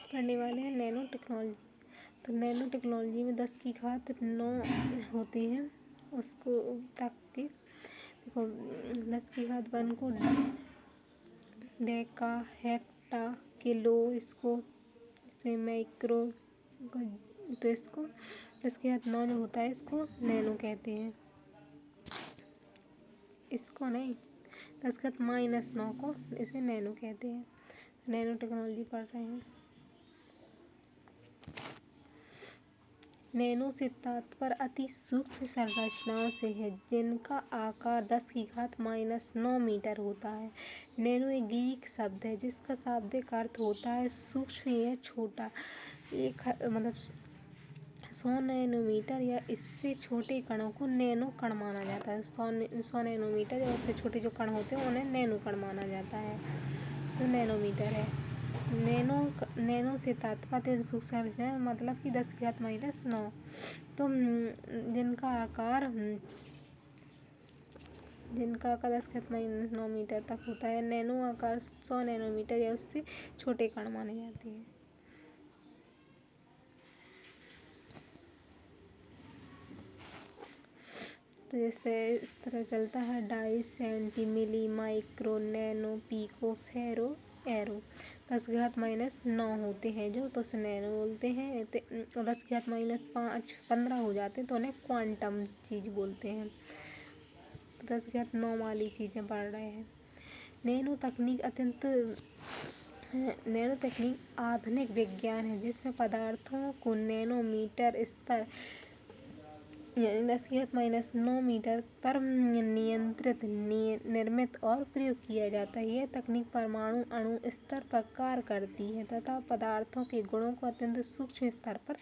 पढ़ने वाले हैं नैनो टेक्नोलॉजी। तो नैनो टेक्नोलॉजी में 10 की घात 9 होती हैं उसको ताकि देखो 10 की घात 1 को डेका हेक्टा किलो इसको से माइक्रो तो इसको 10 की घात 9 जो होता है इसको नैनो कहते हैं। इसको नहीं 10 की घात -9 को इसे नैनो कहते हैं। नैनो टेक्नोलॉजी पढ़ रहे हैं। नैनो से तात्पर्य अति सूक्ष्म संरचनाओं से है जिनका आकार 10 की घात -9 मीटर होता है। नैनो एक ग्रीक शब्द है जिसका शाब्दिक अर्थ होता है सूक्ष्म या छोटा। एक मतलब 100 नैनोमीटर या इससे छोटे कणों को नैनो कण माना जाता है। 100 नैनोमीटर या उससे छोटे जो कण होते हैं उन्हें नैनो कण माना जाता है। तो नैनोमीटर है। नैनो से तात्पर्य सूक्ष्म संरचना मतलब कि 10 की घात -9 तो जिनका आकार 10 की घात -9 मीटर तक होता है। नैनो आकार 100 नैनोमीटर या उससे छोटे कण माने जाते हैं। तो जैसे इस तरह चलता है deci centi milli micro nano pico फेरो एरो 10 की घात -9 होते हैं जो तो उसे नैनो बोलते हैं। 10 की घात -5 15 हो जाते हैं तो उन्हें क्वांटम चीज़ बोलते हैं। तो 10 की घात 9 वाली चीज़ें पढ़ रहे हैं। नैनो तकनीक आधुनिक विज्ञान है जिसमें पदार्थों को नैनोमीटर स्तर यानी 10 की घात -9 मीटर पर नियंत्रित निर्मित और प्रयोग किया जाता है। यह तकनीक परमाणु अणु स्तर पर कार्य करती है तथा पदार्थों के गुणों को अत्यंत सूक्ष्म स्तर पर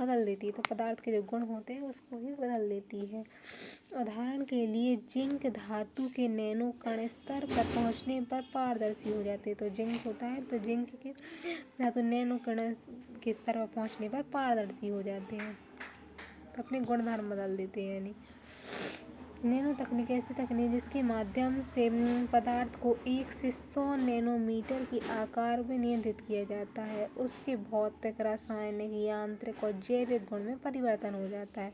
बदल देती है। तो पदार्थ के जो गुण होते हैं उसको ही बदल देती है। उदाहरण के लिए जिंक धातु के नैनो कण स्तर पर पहुंचने पर पारदर्शी हो जाते हैं। तो जिंक होता है तो जिंक के धातु नैनो कण के स्तर पर पहुंचने पर पारदर्शी हो जाते हैं तो अपने गुणधर्म बदल देते हैं। यानी नैनो तकनीक ऐसी तकनीक जिसके माध्यम से पदार्थ को 1 से 100 नैनोमीटर की आकार में नियंत्रित किया जाता है। उसके भौतिक रासायनिक यांत्रिक और जैविक गुण में परिवर्तन हो जाता है।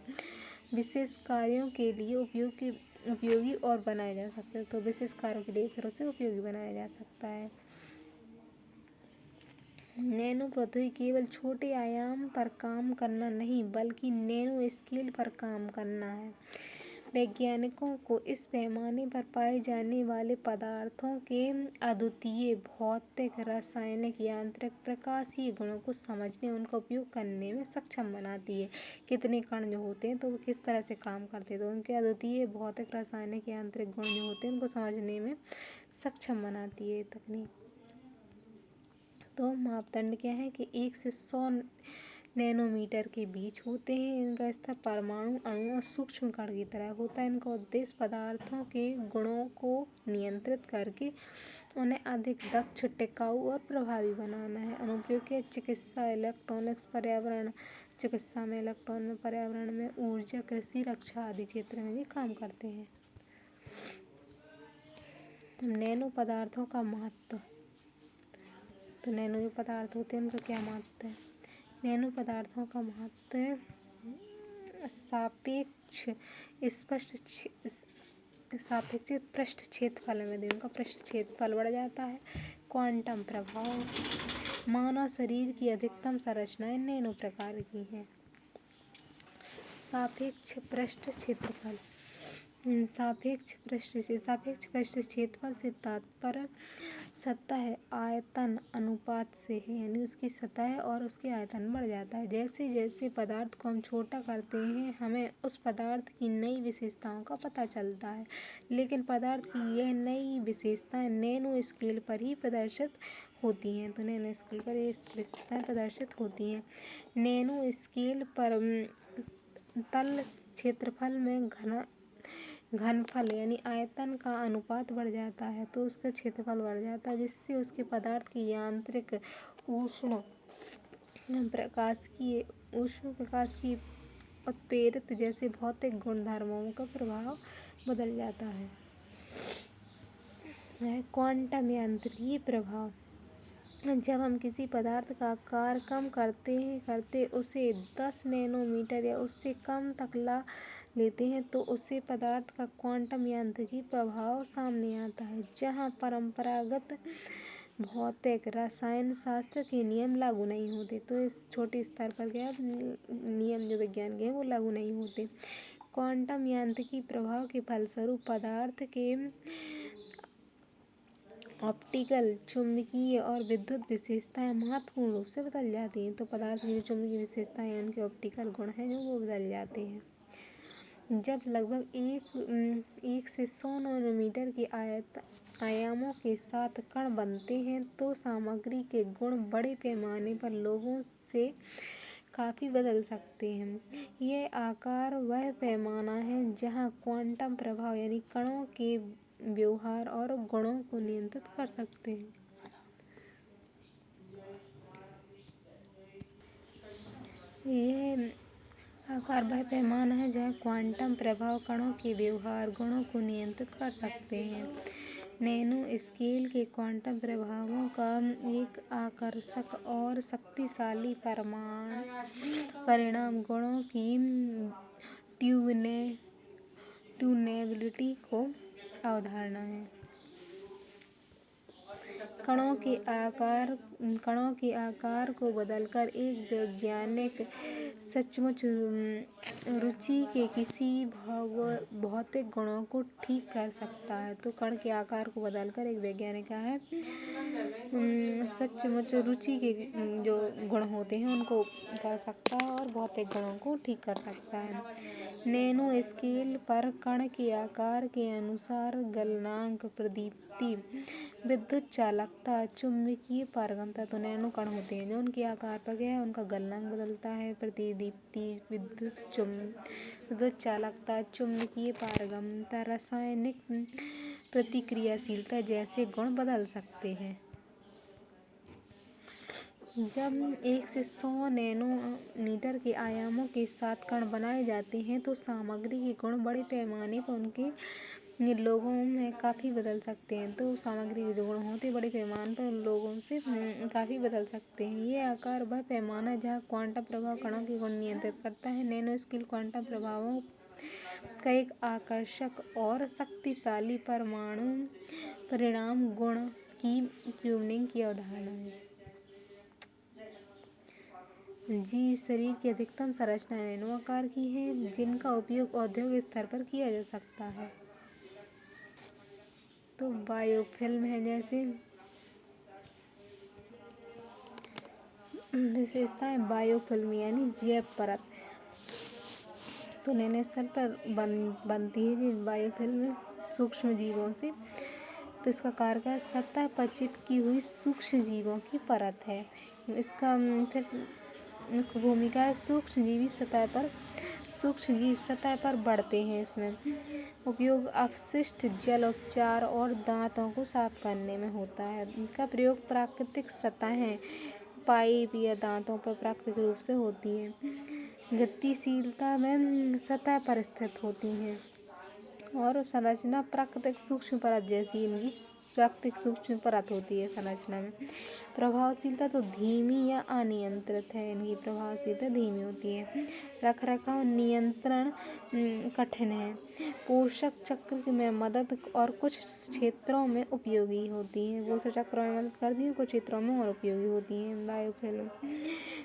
विशेष कार्यों के लिए उपयोगी और बनाया जा सकता है। तो विशेष कार्यों के लिए फिर उसे उपयोगी बनाया जा सकता है। नैनो प्रौद्योगिकी केवल छोटे आयाम पर काम करना नहीं बल्कि नैनो स्केल पर काम करना है। वैज्ञानिकों को इस पैमाने पर पाए जाने वाले पदार्थों के अद्वितीय भौतिक रासायनिक यांत्रिक प्रकाशीय गुणों को समझने उनका उपयोग करने में सक्षम बनाती है। कितने कण जो होते हैं तो वो किस तरह से काम करते हैं तो उनके अद्वितीय भौतिक रासायनिक यांत्रिक गुण जो होते हैं उनको समझने में सक्षम बनाती है तकनीक। तो मापदंड क्या है कि 1 से 100 नैनोमीटर के बीच होते हैं। इनका स्तर परमाणु अणु और सूक्ष्म कण की तरह होता है। इनका उद्देश्य पदार्थों के गुणों को नियंत्रित करके उन्हें अधिक दक्ष टिकाऊ और प्रभावी बनाना है। अनुप्रयोग के चिकित्सा इलेक्ट्रॉनिक्स पर्यावरण चिकित्सा में इलेक्ट्रॉन में पर्यावरण में ऊर्जा कृषि रक्षा आदि क्षेत्र में भी काम करते हैं। नैनो पदार्थों का महत्व। तो नैनो जो पदार्थ होते हैं उनका क्या महत्व है। नैनो पदार्थों का महत्व है सापेक्ष पृष्ठ क्षेत्रफल में उनका पृष्ठ क्षेत्रफल बढ़ जाता है। क्वांटम प्रभाव। मानव शरीर की अधिकतम संरचनाएं नैनो प्रकार की हैं। सापेक्ष पृष्ठ क्षेत्रफल। सापेक्ष पृष्ठ क्षेत्रफल से तात्पर्य सतह आयतन अनुपात से है यानी उसकी सतह और उसके आयतन बढ़ जाता है। जैसे जैसे पदार्थ को हम छोटा करते हैं हमें उस पदार्थ की नई विशेषताओं का पता चलता है। लेकिन पदार्थ की यह नई विशेषताएं नैनो स्केल पर ही प्रदर्शित होती हैं। तो नैनो स्केल पर ये विशेषताएं प्रदर्शित होती हैं। नैनो स्केल पर तल क्षेत्रफल में घनफल यानी आयतन का अनुपात बढ़ जाता है तो उसका क्षेत्रफल बढ़ जाता है जिससे उसके पदार्थ की यांत्रिक ऊष्ण प्रकाश की उत्प्रेरित जैसे भौतिक गुणधर्मों का प्रभाव बदल जाता है। क्वांटम यांत्रिकी प्रभाव। जब हम किसी पदार्थ का आकार कम करते उसे 10 नैनोमीटर या उससे कम तक ला लेते हैं तो उसे पदार्थ का क्वांटम यांत्रिकी प्रभाव सामने आता है। जहाँ परंपरागत भौतिक रसायन शास्त्र के नियम लागू नहीं होते, तो इस छोटे स्तर पर क्या नियम जो विज्ञान के हैं वो लागू नहीं होते। क्वांटम यांत्रिकी प्रभाव के फलस्वरूप पदार्थ के ऑप्टिकल, चुंबकीय और विद्युत विशेषताएं महत्वपूर्ण रूप से बदल जाती हैं। तो पदार्थ की जो चुंबकीय विशेषताएं हैं उनके ऑप्टिकल गुण हैं जो वो बदल जाते हैं। जब लगभग एक से 100 नैनोमीटर के आयामों के साथ कण बनते हैं तो सामग्री के गुण बड़े पैमाने पर लोगों से काफ़ी बदल सकते हैं। यह आकार वह पैमाना है जहाँ क्वांटम प्रभाव यानी कणों के व्यवहार और गुणों को नियंत्रित कर सकते हैं। यह आकार वह पैमाना है जहाँ क्वांटम प्रभाव कणों के व्यवहार गुणों को नियंत्रित कर सकते हैं। नैनो स्केल के क्वांटम प्रभावों का एक आकर्षक और शक्तिशाली परिणाम गुणों की ट्यूनेबिलिटी को अवधारणा है। कणों के आकार को बदलकर एक वैज्ञानिक सचमुच रुचि के किसी भौतिक गुणों को ठीक कर सकता है। तो कण के आकार को बदलकर एक वैज्ञानिक क्या है सचमुच रुचि के जो गुण होते हैं उनको कर सकता है और भौतिक गुणों को ठीक कर सकता है। नैनो स्केल पर कण के आकार के अनुसार गलनांक, प्रदीप्ति, विद्युत चालकता, चुंबकीय पारगम्यता, तो नैनो कण होते हैं जो उनके आकार पर क्या है उनका गलनांक बदलता है, प्रतिदीप्ति, विद्युत चालकता, चुंबकीय पारगम्यता, रासायनिक प्रतिक्रियाशीलता जैसे गुण बदल सकते हैं। जब 1 से 100 नैनोमीटर के आयामों के साथ कण बनाए जाते हैं तो सामग्री के गुण बड़े पैमाने पर उनके लोगों में काफ़ी बदल सकते हैं। तो सामग्री के जो गुण होते हैं बड़े पैमाने पर उन लोगों से काफ़ी बदल सकते हैं। ये आकार वह पैमाना है जहाँ क्वांटम प्रभाव कणों के गुण नियंत्रित करता है। नैनो स्केल क्वांटम प्रभावों का एक आकर्षक और शक्तिशाली परिणाम गुण की ट्यूनिंग की अवधारणा है। जीव शरीर की अधिकतम संरचना नैनो आकार की है जिनका उपयोग औद्योगिक स्तर पर किया जा सकता है। तो बायोफिल्म है जैसे विशेषताएं बायोफिल्म यानी जैव परत तो नैनो स्तर पर बनती है जी बायोफिल्म सूक्ष्म जीवों से। तो इसका कार्य सतह पर चिपकी हुई सूक्ष्म जीवों की परत है। इसका फिर मुख्य भूमिका है सूक्ष्म जीव सतह पर बढ़ते हैं। इसमें उपयोग अपशिष्ट जल उपचार और दांतों को साफ करने में होता है। इनका प्रयोग प्राकृतिक सतहें पाइप या दांतों पर प्राकृतिक रूप से होती है। गतिशीलता में सतह पर स्थित होती हैं और संरचना प्राकृतिक सूक्ष्म परत जैसी इनकी प्राकृतिक सूक्ष्म परत होती है संरचना में। प्रभावशीलता तो धीमी या अनियंत्रित है, इनकी प्रभावशीलता धीमी होती है। रखरखाव नियंत्रण कठिन है। पोषक चक्र में मदद और कुछ क्षेत्रों में उपयोगी होती हैं। पोषक चक्र में मदद करती हैं, कुछ क्षेत्रों में और उपयोगी होती हैं बायोफिल्म।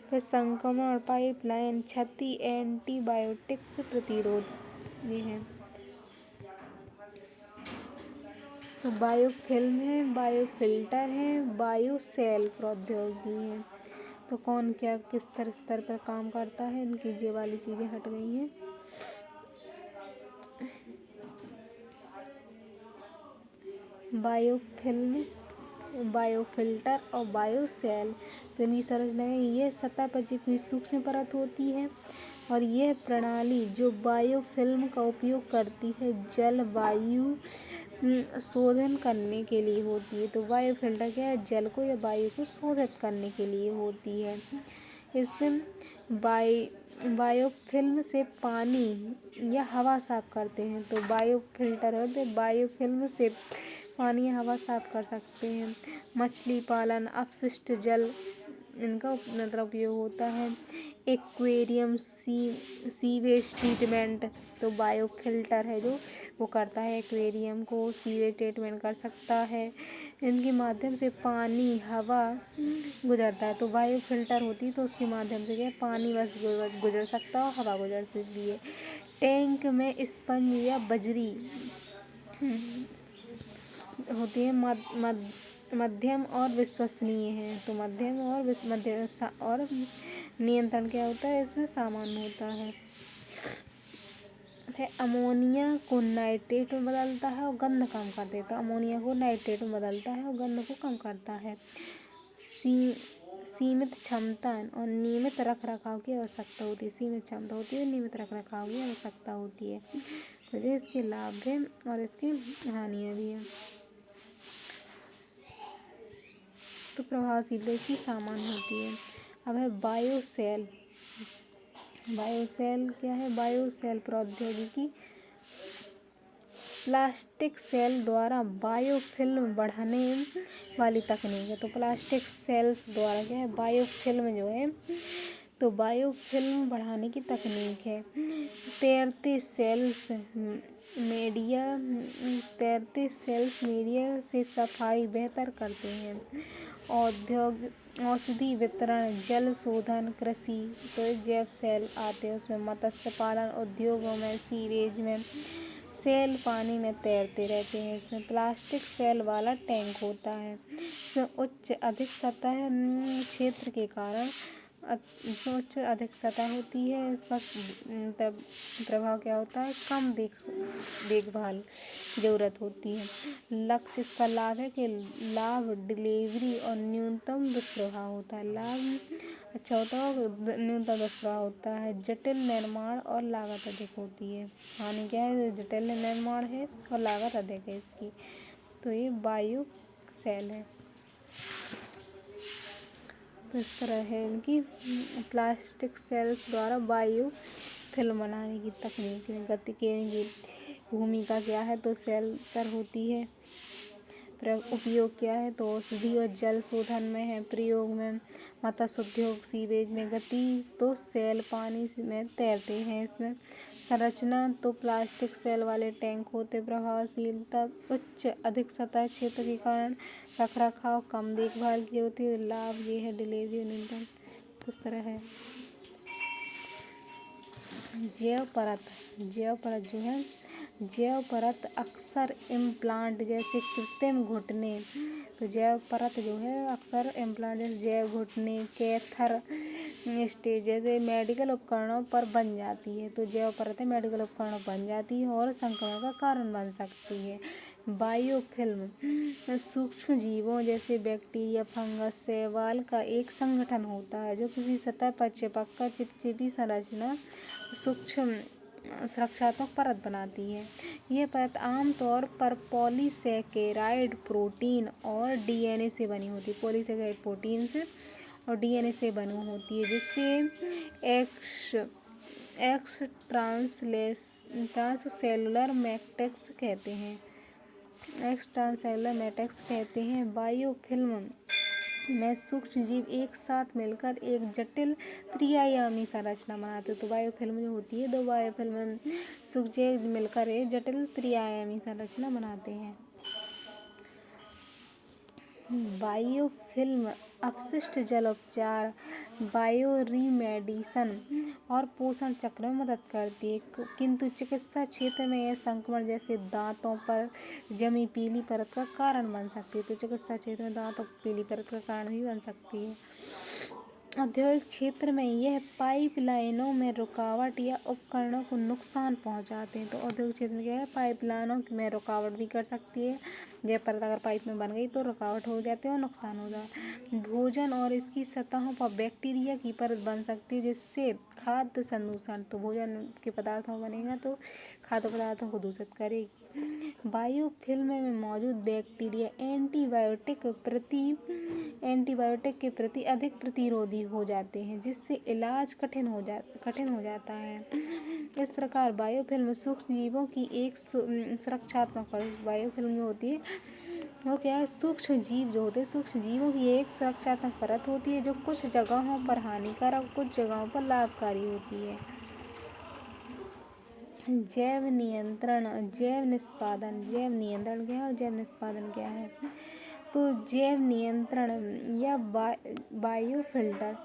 फिर संक्रमण, पाइपलाइन, क्षति, एंटीबायोटिक्स प्रतिरोध ये हैं। तो बायोफिल्म है, बायोफिल्टर है, बायोसेल प्रौद्योगिकी है। तो कौन क्या किस स्तर पर काम करता है इनकी ये वाली चीज़ें हट गई हैं। बायोफिल्म, बायोफिल्टर और बायोसेल तो इनकी संरचना है। ये सतह पर चिपकी हुई सूक्ष्म परत होती है और यह प्रणाली जो बायोफिल्म का उपयोग करती है जल वायु शोधन करने के लिए होती है। तो बायोफिल्टर क्या है जल को या वायु को शोधित करने के लिए होती है। इससे बायोफिल्म से पानी या हवा साफ करते हैं। तो बायोफिल्टर होते बायोफिल्म से पानी या हवा साफ कर सकते हैं। मछली पालन, अपशिष्ट जल इनका मतलब उपयोग होता है। एक्वेरियम, सीवेज ट्रीटमेंट, तो बायोफिल्टर है जो वो करता है एक्वेरियम को सीवेज ट्रीटमेंट कर सकता है। इनके माध्यम से पानी हवा गुजरता है, तो बायोफिल्टर होती है तो उसके माध्यम से क्या पानी बस गुजर सकता है और हवा गुजर सकती है। टैंक में स्पंज या बजरी होती है, मध्यम और विश्वसनीय है, तो मध्यम और नियंत्रण क्या होता है इसमें सामान्य होता है। अमोनिया को नाइट्रेट में बदलता है और गंध कम कर देता है। अमोनिया को नाइट्रेट में बदलता है और गंध को कम करता है। सीमित क्षमता और नियमित रख रखाव की आवश्यकता होती है। सीमित क्षमता होती है, नियमित रख रखाव की आवश्यकता होती है। तो ये इसके लाभ है और इसकी हानियाँ भी हैं। तो प्रभावशीलता की सामान्य होती है। अब है बायोसेल। बायोसेल क्या है? बायोसेल प्रौद्योगिकी प्लास्टिक सेल द्वारा बायोफिल्म बढ़ाने वाली तकनीक है। तो प्लास्टिक सेल्स द्वारा क्या है? बायोफिल्म जो है तो बायोफिल्म बढ़ाने की तकनीक है। तैरते सेल्स मीडिया से सफाई बेहतर करते हैं। औषधि वितरण, जल शोधन, कृषि, तो जैव सेल आते हैं उसमें। मत्स्य पालन उद्योगों में, सीवेज में सेल पानी में तैरते रहते हैं। इसमें प्लास्टिक सेल वाला टैंक होता है। इसमें उच्च अधिक सतह क्षेत्र के कारण उच्च अधिक सतह होती है। इसका प्रभाव क्या होता है? कम देखभाल की जरूरत होती है। लक्ष्य इसका लाभ है कि लाभ डिलीवरी और न्यूनतम दुष्प्रभाव होता है। लाभ अच्छा होता है और न्यूनतम दुष्प्रभाव होता है। जटिल निर्माण और लागत अधिक होती है। हानि क्या है? जटिल निर्माण है और लागत अधिक है इसकी। तो ये बायो सेल है। तो इस तरह है इनकी प्लास्टिक सेल्स द्वारा बायो फिल्म बनाने की तकनीक में गति की भूमिका क्या है? तो सेल पर होती है। उपयोग क्या है? तो औषधि और जल शोधन में है। प्रयोग में मत्स्य उद्योग, सीवेज में। गति तो सेल पानी में तैरते हैं। इसमें संरचना तो प्लास्टिक सेल वाले टैंक होते। प्रभावशीलता उच्च अधिक सतह क्षेत्र के कारण रख रखाव कम देखभाल की होती है। लाभ ये है डिलीवरी न्यूनतम किस तरह है। जैव परत जो है, जैव परत अक्सर इम्प्लांट जैसे कृत्रिम घुटने, तो जैव परत जो है अक्सर इम्प्लांट जैसे जैव घुटने, कैथर स्टेज जैसे मेडिकल उपकरणों पर बन जाती है। तो जैव परतें मेडिकल उपकरणों पर बन जाती है और संक्रमण का कारण बन सकती है। बायोफिल्म सूक्ष्म जीवों जैसे बैक्टीरिया, फंगस, शैवाल का एक संगठन होता है जो किसी सतह पर चिपककर चिपचिपी संरचना सूक्ष्म सुरक्षात्मक परत बनाती है। यह परत आमतौर पर पॉलीसेकेराइड प्रोटीन और डीएनए से बनी होती है। पॉलीसेकेराइड प्रोटीन से और डीएनए से बनी होती है, जिससे एक्स ट्रांससेलुलर मैट्रिक्स कहते हैं। एक्सट्रासेलुलर मैट्रिक्स कहते हैं। बायोफिल्म में सूक्ष्म जीव एक साथ मिलकर एक जटिल त्रिआयामी संरचना बनाते हैं। तो बायोफिल्म जो होती है, दो बायोफिल्म सूक्ष्म जीव मिलकर एक जटिल त्रिआयामी संरचना बनाते हैं। बायोफिल्म अपशिष्ट जल उपचार, बायोरिमेडिशन और पोषण चक्र में मदद करती है। किंतु चिकित्सा क्षेत्र में यह संक्रमण जैसे दांतों पर जमी पीली परत का कारण बन सकती है। तो चिकित्सा क्षेत्र में दांतों पर पीली परत का कारण भी बन सकती है। औद्योगिक क्षेत्र में यह पाइपलाइनों में रुकावट या उपकरणों को नुकसान पहुंचाते हैं। तो औद्योगिक क्षेत्र में क्या है? पाइपलाइनों में रुकावट भी कर सकती है। यह परत अगर पाइप में बन गई तो रुकावट हो जाती है और नुकसान हो जाता है। भोजन और इसकी सतहों पर बैक्टीरिया की परत बन सकती है, जिससे खाद्य संदूषण, तो भोजन के पदार्थों बनेगा तो खाद्य पदार्थों को दूषित करेगी। बायोफिल्म में मौजूद बैक्टीरिया एंटीबायोटिक के प्रति अधिक प्रतिरोधी हो जाते हैं, जिससे इलाज कठिन हो जाता है। इस प्रकार बायोफिल्म सूक्ष्म जीवों की एक सुरक्षात्मक परत बायोफिल्म में होती है वो क्या है, सूक्ष्म जीव जो होते हैं, सूक्ष्म जीवों की एक सुरक्षात्मक परत होती है जो कुछ जगहों पर हानिकारक, कुछ जगहों पर लाभकारी होती है। जैव नियंत्रण, जैव निष्पादन, जैव नियंत्रण क्या है और जैव निष्पादन क्या है? तो जैव नियंत्रण या बायोफिल्टर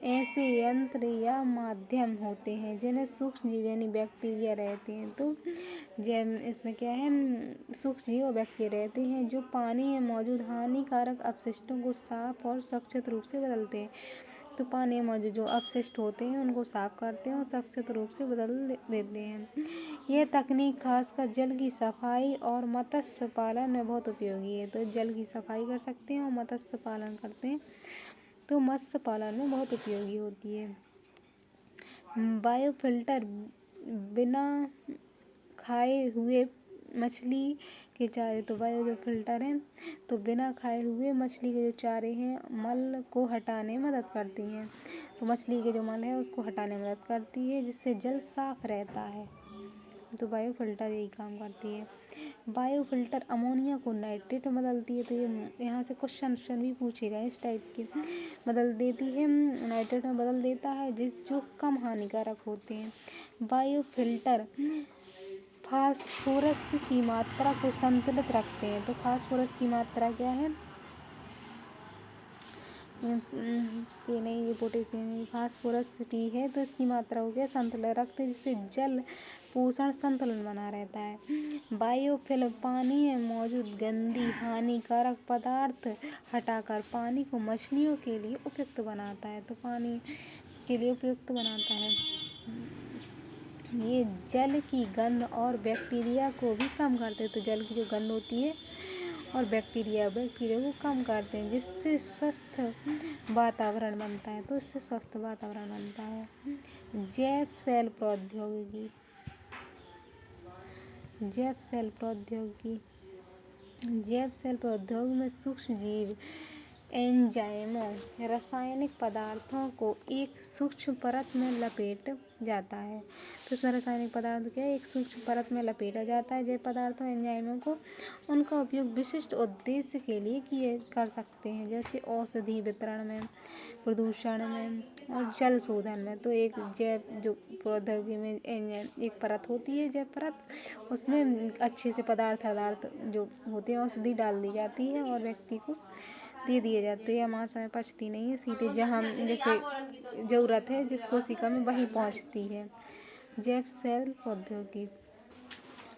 ऐसे यंत्र या माध्यम होते हैं जिन्हें सूक्ष्म जीव यानी बैक्टीरिया रहते हैं। तो जैव इसमें क्या है, सूक्ष्म जीव और बैक्टीरिया रहते हैं जो पानी में मौजूद हानिकारक अपशिष्टों को साफ और सुरक्षित रूप से बदलते हैं। तो पानी में मौजूद जो अपशिष्ट होते हैं उनको साफ करते हैं और सुरक्षित रूप से बदल देते हैं। यह तकनीक खासकर जल की सफाई और मत्स्य पालन में बहुत उपयोगी है। तो जल की सफाई कर सकते हैं और मत्स्य पालन करते हैं, तो मत्स्य पालन में बहुत उपयोगी होती है। बायोफिल्टर बिना खाए हुए मछली के चारे, तो बायो जो फिल्टर हैं तो बिना खाए हुए मछली के जो चारे हैं मल को हटाने में मदद करती हैं। तो मछली के जो मल है उसको हटाने में मदद करती है जिससे जल साफ रहता है। तो बायो फिल्टर यही काम करती है। बायो फिल्टर अमोनिया को नाइट्रेट में बदलती है। तो ये यहाँ से क्वेश्चन भी पूछे गए इस टाइप के, बदल देती है, नाइट्रेट में बदल देता है जो कम हानिकारक होते हैं। बायो फिल्टर फास्फोरस की मात्रा को संतुलित रखते हैं। तो फास्फोरस की मात्रा क्या है, ये नहीं, ये पोटेशियम, फास्फोरस भी है तो इसकी मात्रा को क्या संतुलित रखते हैं जिससे जल पोषण संतुलन बना रहता है। बायोफिल्म पानी में मौजूद गंदी हानिकारक पदार्थ हटाकर पानी को मछलियों के लिए उपयुक्त बनाता है। तो पानी के लिए उपयुक्त बनाता है। ये जल की गंध और बैक्टीरिया को भी कम करते हैं। तो जल की जो गंध होती है और बैक्टीरिया को कम करते हैं जिससे स्वस्थ वातावरण बनता है। तो इससे स्वस्थ वातावरण बनता है। जैव सेल प्रौद्योगिकी, जैव सेल प्रौद्योगिकी, जैव सेल प्रौद्योगिकी में सूक्ष्म जीव एंजाइमों रासायनिक पदार्थों को एक सूक्ष्म परत में लपेट जाता है। तो इसमें रासायनिक पदार्थ क्या है, एक सूक्ष्म परत में लपेटा जाता है। जैव पदार्थों एंजाइमों को उनका उपयोग विशिष्ट उद्देश्य के लिए कर सकते हैं जैसे औषधि वितरण में, प्रदूषण में और जल शोधन में। तो एक जैव जो प्रौद्योगिकी में एंजाइम एक परत होती है, जैव परत, उसमें अच्छे से पदार्थ जो होते हैं औषधि डाल दी जाती है और व्यक्ति को दे दिए जाते हैं। हमारे समय पचती नहीं है, सीधे जहाँ जैसे ज़रूरत है जिस कोशिका में वहीं पहुँचती है। जैव सेल प्रौद्योगिकी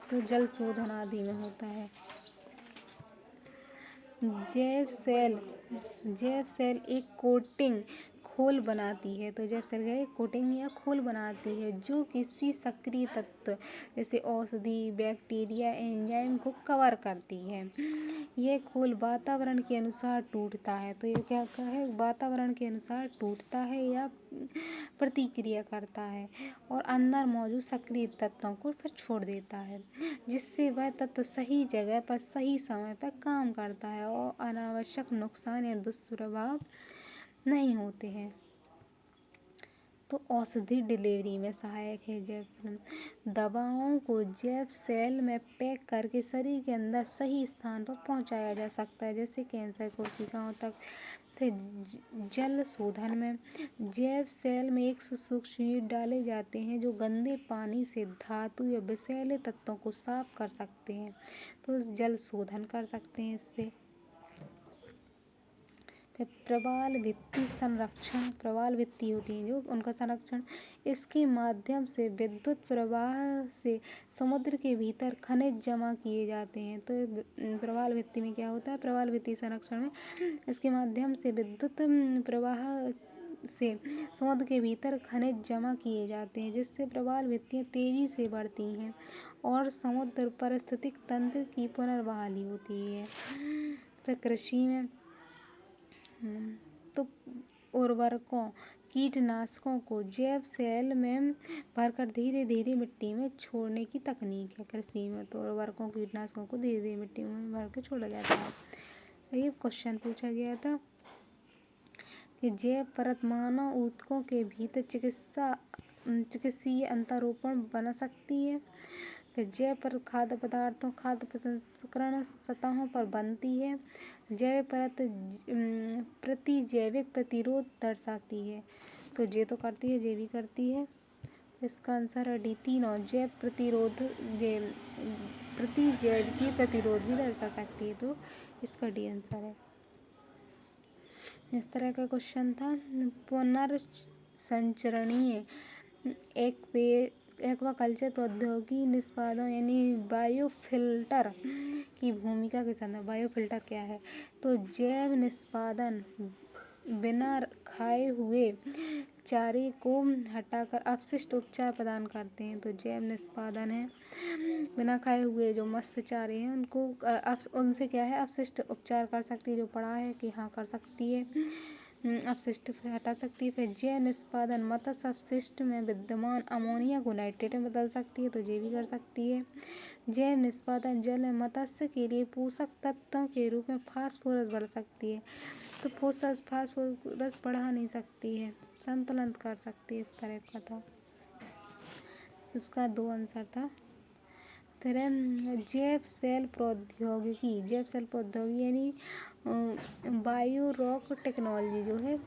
तो जल शोधन आदि में होता है। जैव सेल एक कोटिंग खोल बनाती है। तो जैव सेल एक कोटिंग या खोल बनाती है जो किसी सक्रिय तत्व जैसे औषधि, बैक्टीरिया, एंजाइम को कवर करती है। यह खोल वातावरण के अनुसार टूटता है। तो ये क्या है, वातावरण के अनुसार टूटता है या प्रतिक्रिया करता है और अंदर मौजूद सक्रिय तत्वों को फिर छोड़ देता है जिससे वह तत्व सही जगह पर सही समय पर काम करता है और अनावश्यक नुकसान या दुष्प्रभाव नहीं होते हैं। तो औषधि डिलीवरी में सहायक है जैव दवाओं को जैव सेल में पैक करके शरीर के अंदर सही स्थान पर पहुंचाया जा सकता है जैसे कैंसर कोशिकाओं तक। तो जल शोधन में जैव सेल में एक सूक्ष्म डाले जाते हैं जो गंदे पानी से धातु या विषैले तत्वों को साफ कर सकते हैं। तो जल शोधन कर सकते हैं इससे। प्रवाल भित्ति संरक्षण, प्रवाल भित्ति होती है जो उनका संरक्षण, इसके माध्यम से विद्युत प्रवाह से समुद्र के भीतर खनिज जमा किए जाते हैं। तो प्रवाल भित्ति में क्या होता है, प्रवाल भित्ति संरक्षण में इसके माध्यम से विद्युत प्रवाह से समुद्र के भीतर खनिज जमा किए जाते हैं जिससे प्रवाल भित्तियाँ तेजी से बढ़ती हैं और समुद्र पारिस्थितिक तंत्र की पुनर्बहाली होती है। फिर कृषि में तो उर्वरकों, कीटनाशकों को जैव सेल में भरकर धीरे धीरे मिट्टी में छोड़ने की तकनीक है कृषि में। तो उर्वरकों, कीटनाशकों को धीरे धीरे मिट्टी में भर के छोड़ा जाता है। ये क्वेश्चन पूछा गया था कि जैव परत मानव ऊतकों के भीतर चिकित्सीय अंतरोपण बना सकती है। फिर जैव पर खाद्य पदार्थों खाद्य प्रसंस्करण सतहों पर बनती है। जैव परत प्रतिजैविक प्रतिरोध दर्शाती है। तो जे तो करती है, जे भी करती है। इसका आंसर है डी 3 और जैव प्रतिजैविकी प्रतिरोध भी दर्शा सकती है। तो इसका डी आंसर है। इस तरह का क्वेश्चन था। पुनर्संचरणीय एक्वाकल्चर प्रौद्योगिकी निष्पादन यानी बायोफिल्टर की भूमिका के संदर्भ। बायोफिल्टर क्या है? तो जैव निष्पादन बिना खाए हुए चारे को हटाकर अपशिष्ट उपचार प्रदान करते हैं। तो जैव निष्पादन है बिना खाए हुए जो मत्स्य चारे हैं उनको उनसे क्या है अपशिष्ट उपचार कर सकती है। जो पड़ा है कि हाँ कर सकती है, अपशिष्ट हटा सकती है। फिर जैव निष्पादन मत्स्य अपशिष्ट में विद्यमान अमोनिया को नाइट्रेट में बदल सकती है। तो ये भी कर सकती है। जैव निष्पादन जल में मत्स्य के लिए पोषक तत्वों के रूप में फास्फोरस बढ़ सकती है। तो फास्फोरस बढ़ा नहीं सकती है, संतुलन कर सकती है। इस तरह का था। उसका 2 आंसर था। फिर जैव सेल प्रौद्योगिकी यानी बायो रॉक टेक्नोलॉजी जो है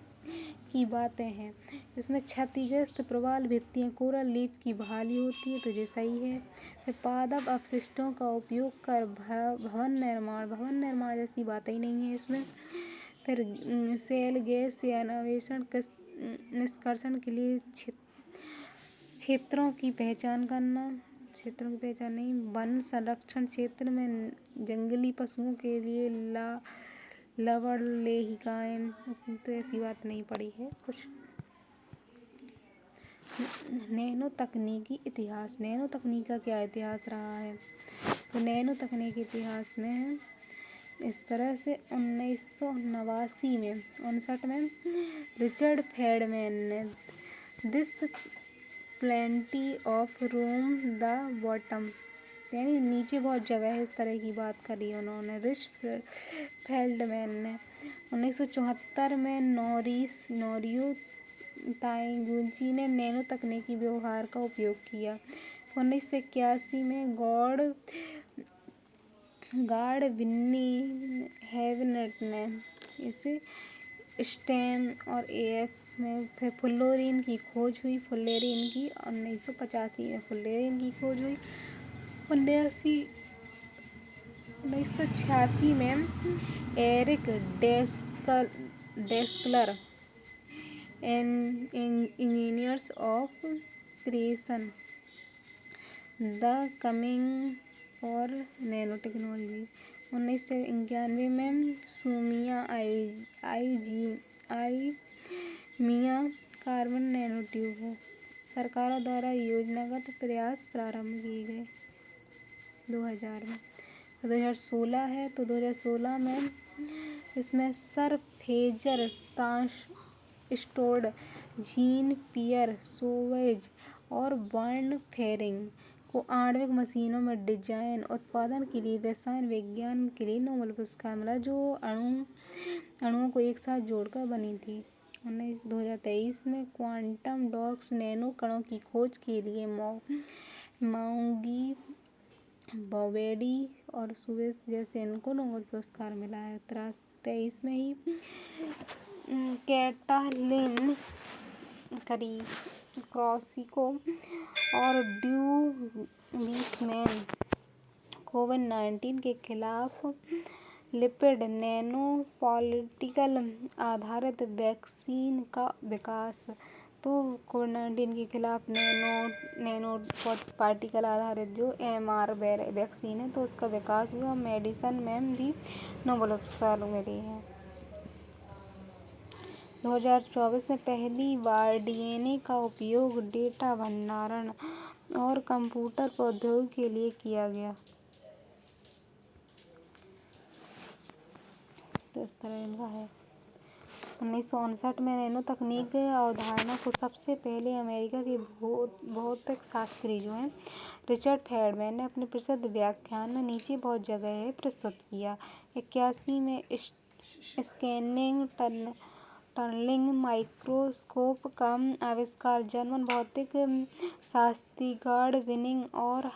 की बातें हैं। इसमें क्षतिग्रस्त प्रवाल भित्तियाँ कोरल लीफ की बहाली होती है। तो ये सही है। फिर पादप अपशिष्टों का उपयोग कर भवन निर्माण जैसी बातें ही नहीं है इसमें। फिर सेल गैस या अन्वेषण निष्कर्षण के लिए क्षेत्रों की पहचान नहीं। वन संरक्षण क्षेत्र में जंगली पशुओं के लिए लवणलेहिकाएं। तो ऐसी बात नहीं पड़ी है कुछ। नैनो तकनीकी इतिहास। नैनो तकनीक का क्या इतिहास रहा है? तो नैनो तकनीकी इतिहास में है इस तरह से 1959 में रिचर्ड फेडमैन ने this plenty of room the bottom यानी नीचे बहुत जगह है इस तरह की बात करी उन्होंने। रिचर्ड फेल्डमैन ने 1974 में नोरियो ताइगुची ने नैनो तकनीकी व्यवहार का उपयोग किया। 1981 में गॉड विन्नी हेवनेट ने इसे स्टेम और एएफ में। फिर फुल्लेरीन की खोज हुई। 1985 में फुल्लेरीन की खोज हुई। 1986 में Eric Drexler engineers of creation the coming और नैनो टेक्नोलॉजी। 1991 में सुमिया मिया कार्बन नैनो ट्यूब है। सरकारों द्वारा योजनागत प्रयास प्रारंभ किए गए 2000 में। 2016 है तो 2016 में इसमें सर फ्रेजर ट्रांसस्टोर्ड जीन पियर सोवेज और बर्न फेरिंग को आणविक मशीनों में डिजाइन उत्पादन के लिए रसायन विज्ञान के लिए नोबेल पुरस्कार मिला। जो अणुओं को एक साथ जोड़कर बनी थी। 2023 में क्वांटम डॉट्स नैनो कणों की खोज के लिए माउंगी बॉवेडी और सुवेस जैसे इनको नोबेल पुरस्कार मिला है। 2023 में ही कैटालिन क्रॉसिको और ड्यू वीसमैन कोविड-19 के खिलाफ लिपिड नैनो पार्टिकल आधारित वैक्सीन का विकास। तो कोविड-19 के खिलाफ नैनो पार्टिकल आधारित जो MR वैक्सीन है तो उसका विकास हुआ। मेडिसिन में भी नोबेल पुरस्कार मिले हैं। 2024 में पहली बार DNA का उपयोग डेटा भंडारण और कंप्यूटर प्रौद्योगिकी के लिए किया गया। तो इस तरह इनका है। 1959 में नैनो तकनीक अवधारणा को सबसे पहले अमेरिका के भौतिक शास्त्री जो हैं रिचर्ड फेडमैन ने अपने प्रसिद्ध व्याख्यान में नीचे बहुत जगह है प्रस्तुत किया। 81 में स्कैनिंग टनलिंग माइक्रोस्कोप का आविष्कार जर्मन भौतिक शास्त्री गॉड विनिंग और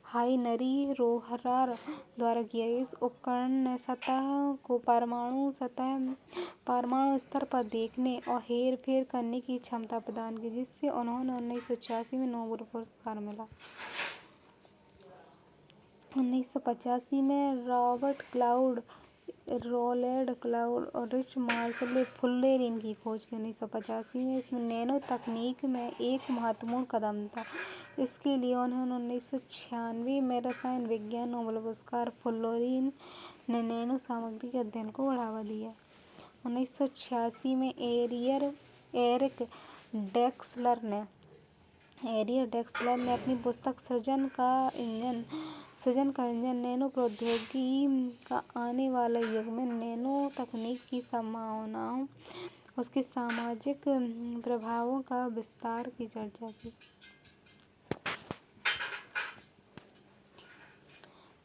हाइनरी रोहरार द्वारा किया गया। इस उपकरण ने सतह को परमाणु स्तर पर देखने और हेरफेर करने की क्षमता प्रदान की, जिससे उन्हें 1986 में नोबेल पुरस्कार मिला। 1985 में रॉबर्ट क्लाउड, रोलैंड क्लाउड और रिच मार्शल ने फुल्लेरीन की खोज की। 1985 में इसमें नैनो तकनीक में एक महत्वपूर्ण कदम था। इसके लिए उन्हें 1996 में रसायन विज्ञान नोबेल पुरस्कार। फुल्लेरीन ने नैनो सामग्री के अध्ययन को बढ़ावा दिया। 1986 में एरिक ड्रेक्सलर ने अपनी पुस्तक सृजन का इंजन नैनो प्रौद्योगिकी का आने वाले युग में नैनो तकनीक की संभावनाओं, उसके सामाजिक प्रभावों का विस्तार की चर्चा की।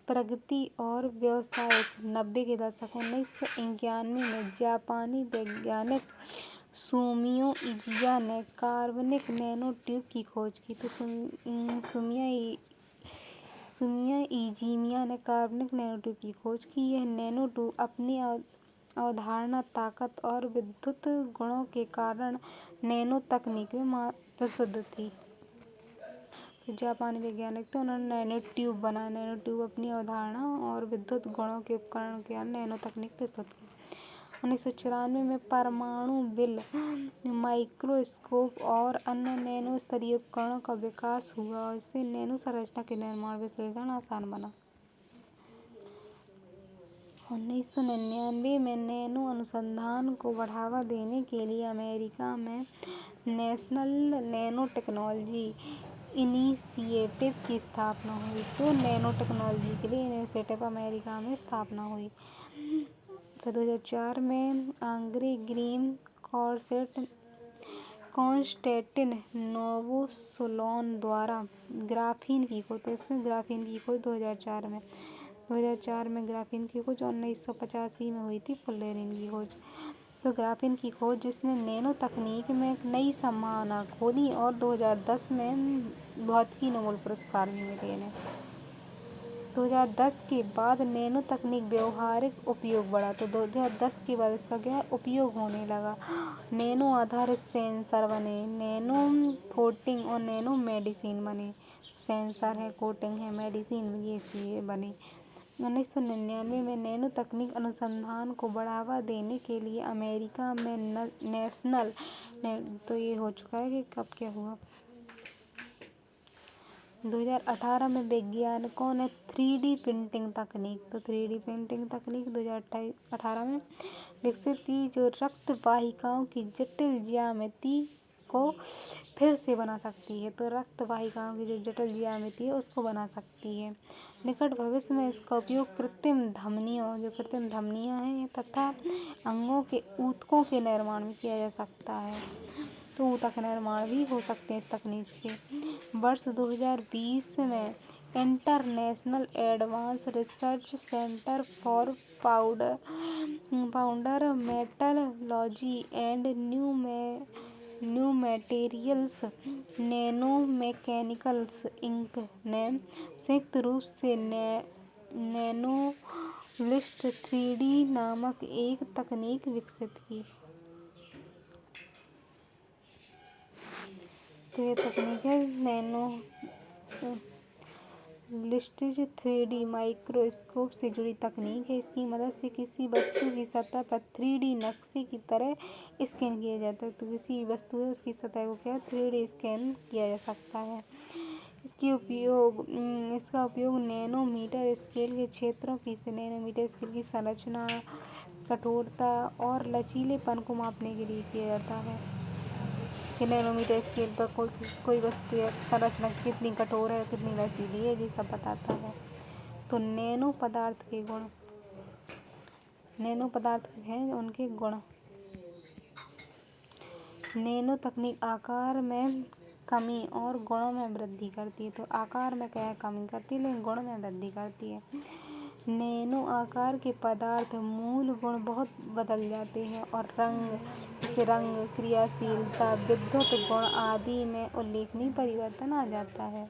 प्रगति और व्यवसायिक 90 के दशक। 1991 में जापानी वैज्ञानिक सुमियो इजिया ने कार्बनिक नैनो ट्यूब की खोज की। तो सुमियो इजिया ने कार्बनिक नैनो ट्यूब की खोज की। यह नैनो ट्यूब अपनी अवधारणा, ताकत और विद्युत गुणों के कारण नैनो तकनीक में प्रसिद्ध थी। तो जापानी वैज्ञानिक थे, उन्होंने नैनो ट्यूब बनाया। नैनो ट्यूब अपनी अवधारणा और विद्युत गुणों के उपकरण के कारण नैनो तकनीक प्रस्तुत की। 1994 में परमाणु बिल माइक्रोस्कोप और अन्य नैनो स्तरीय उपकरणों का विकास हुआ और इससे नैनो संरचना के निर्माण विश्लेषण आसान बना। 1999 में नैनो अनुसंधान को बढ़ावा देने के लिए अमेरिका में नेशनल नैनो टेक्नोलॉजी इनिशिएटिव की स्थापना हुई। तो नैनो टेक्नोलॉजी के लिए इनिशिएटिव अमेरिका में स्थापना हुई। फिर 2004 में आंद्रे ग्रीम कॉन्स्टेंटिन नोवोसोलोन द्वारा ग्राफीन की खोज। तो इसमें ग्राफीन की खोज 2004 में ग्राफीन की खोज 1985 में हुई थी फुल्लेरीन की खोज। तो ग्राफीन की खोज जिसने नैनो तकनीक में एक नई संभावना खोली और 2010 में भौतिकी नोबेल पुरस्कार भी मिले इन्हें। 2010 के बाद नैनो तकनीक व्यावहारिक उपयोग बढ़ा। तो 2010 के बाद इसका क्या उपयोग होने लगा। नैनो आधारित सेंसर बने, नैनो कोटिंग और नैनो मेडिसिन बने। सेंसर है, कोटिंग है, मेडिसिन ये चीज़ें बने। 1999 में नैनो तकनीक अनुसंधान को बढ़ावा देने के लिए अमेरिका में नेशनल तो ये हो चुका है कि कब क्या हुआ। 2018 में वैज्ञानिकों ने 3D प्रिंटिंग तकनीक 2018 में विकसित की, जो रक्त वाहिकाओं की जटिल ज्यामिति को फिर से बना सकती है। तो रक्त वाहिकाओं की जो जटिल ज्यामिति है उसको बना सकती है। निकट भविष्य में इसका उपयोग कृत्रिम धमनियाँ हैं तथा अंगों के ऊतकों के निर्माण में किया जा सकता है। तो ऊतक निर्माण भी हो सकते हैं इस तकनीक से। वर्ष 2020 में international advance research centre for powder metallurgy and new materials nanomechanicals Inc ने संयुक्त रूप से नैनोलिस्ट 3D नामक एक तकनीक विकसित की। तो ये तकनीक है नैनोलिस्ट 3D माइक्रोस्कोप से जुड़ी तकनीक है। इसकी मदद से किसी वस्तु की सतह पर 3D नक्शे की तरह स्कैन किया जाता है। तो किसी वस्तु है उसकी सतह को क्या 3D स्कैन किया जा सकता है। इसका उपयोग नैनोमीटर स्केल के क्षेत्रों की नैनोमीटर स्केल की संरचना, कठोरता और लचीलेपन को मापने के लिए किया जाता है कि नैनोमीटर स्केल पर कोई वस्तु या संरचना कितनी कठोर है, कितनी लचीली है, ये सब बताता है। तो नैनो पदार्थ हैं उनके गुण। नैनो तकनीक आकार में कमी और गुणों में वृद्धि करती है। तो आकार में क्या कमी करती है लेकिन गुण में वृद्धि करती है। नैनो आकार के पदार्थ मूल गुण बहुत बदल जाते हैं और रंग, क्रियाशीलता, विद्युत गुण आदि में उल्लेखनीय परिवर्तन आ जाता है।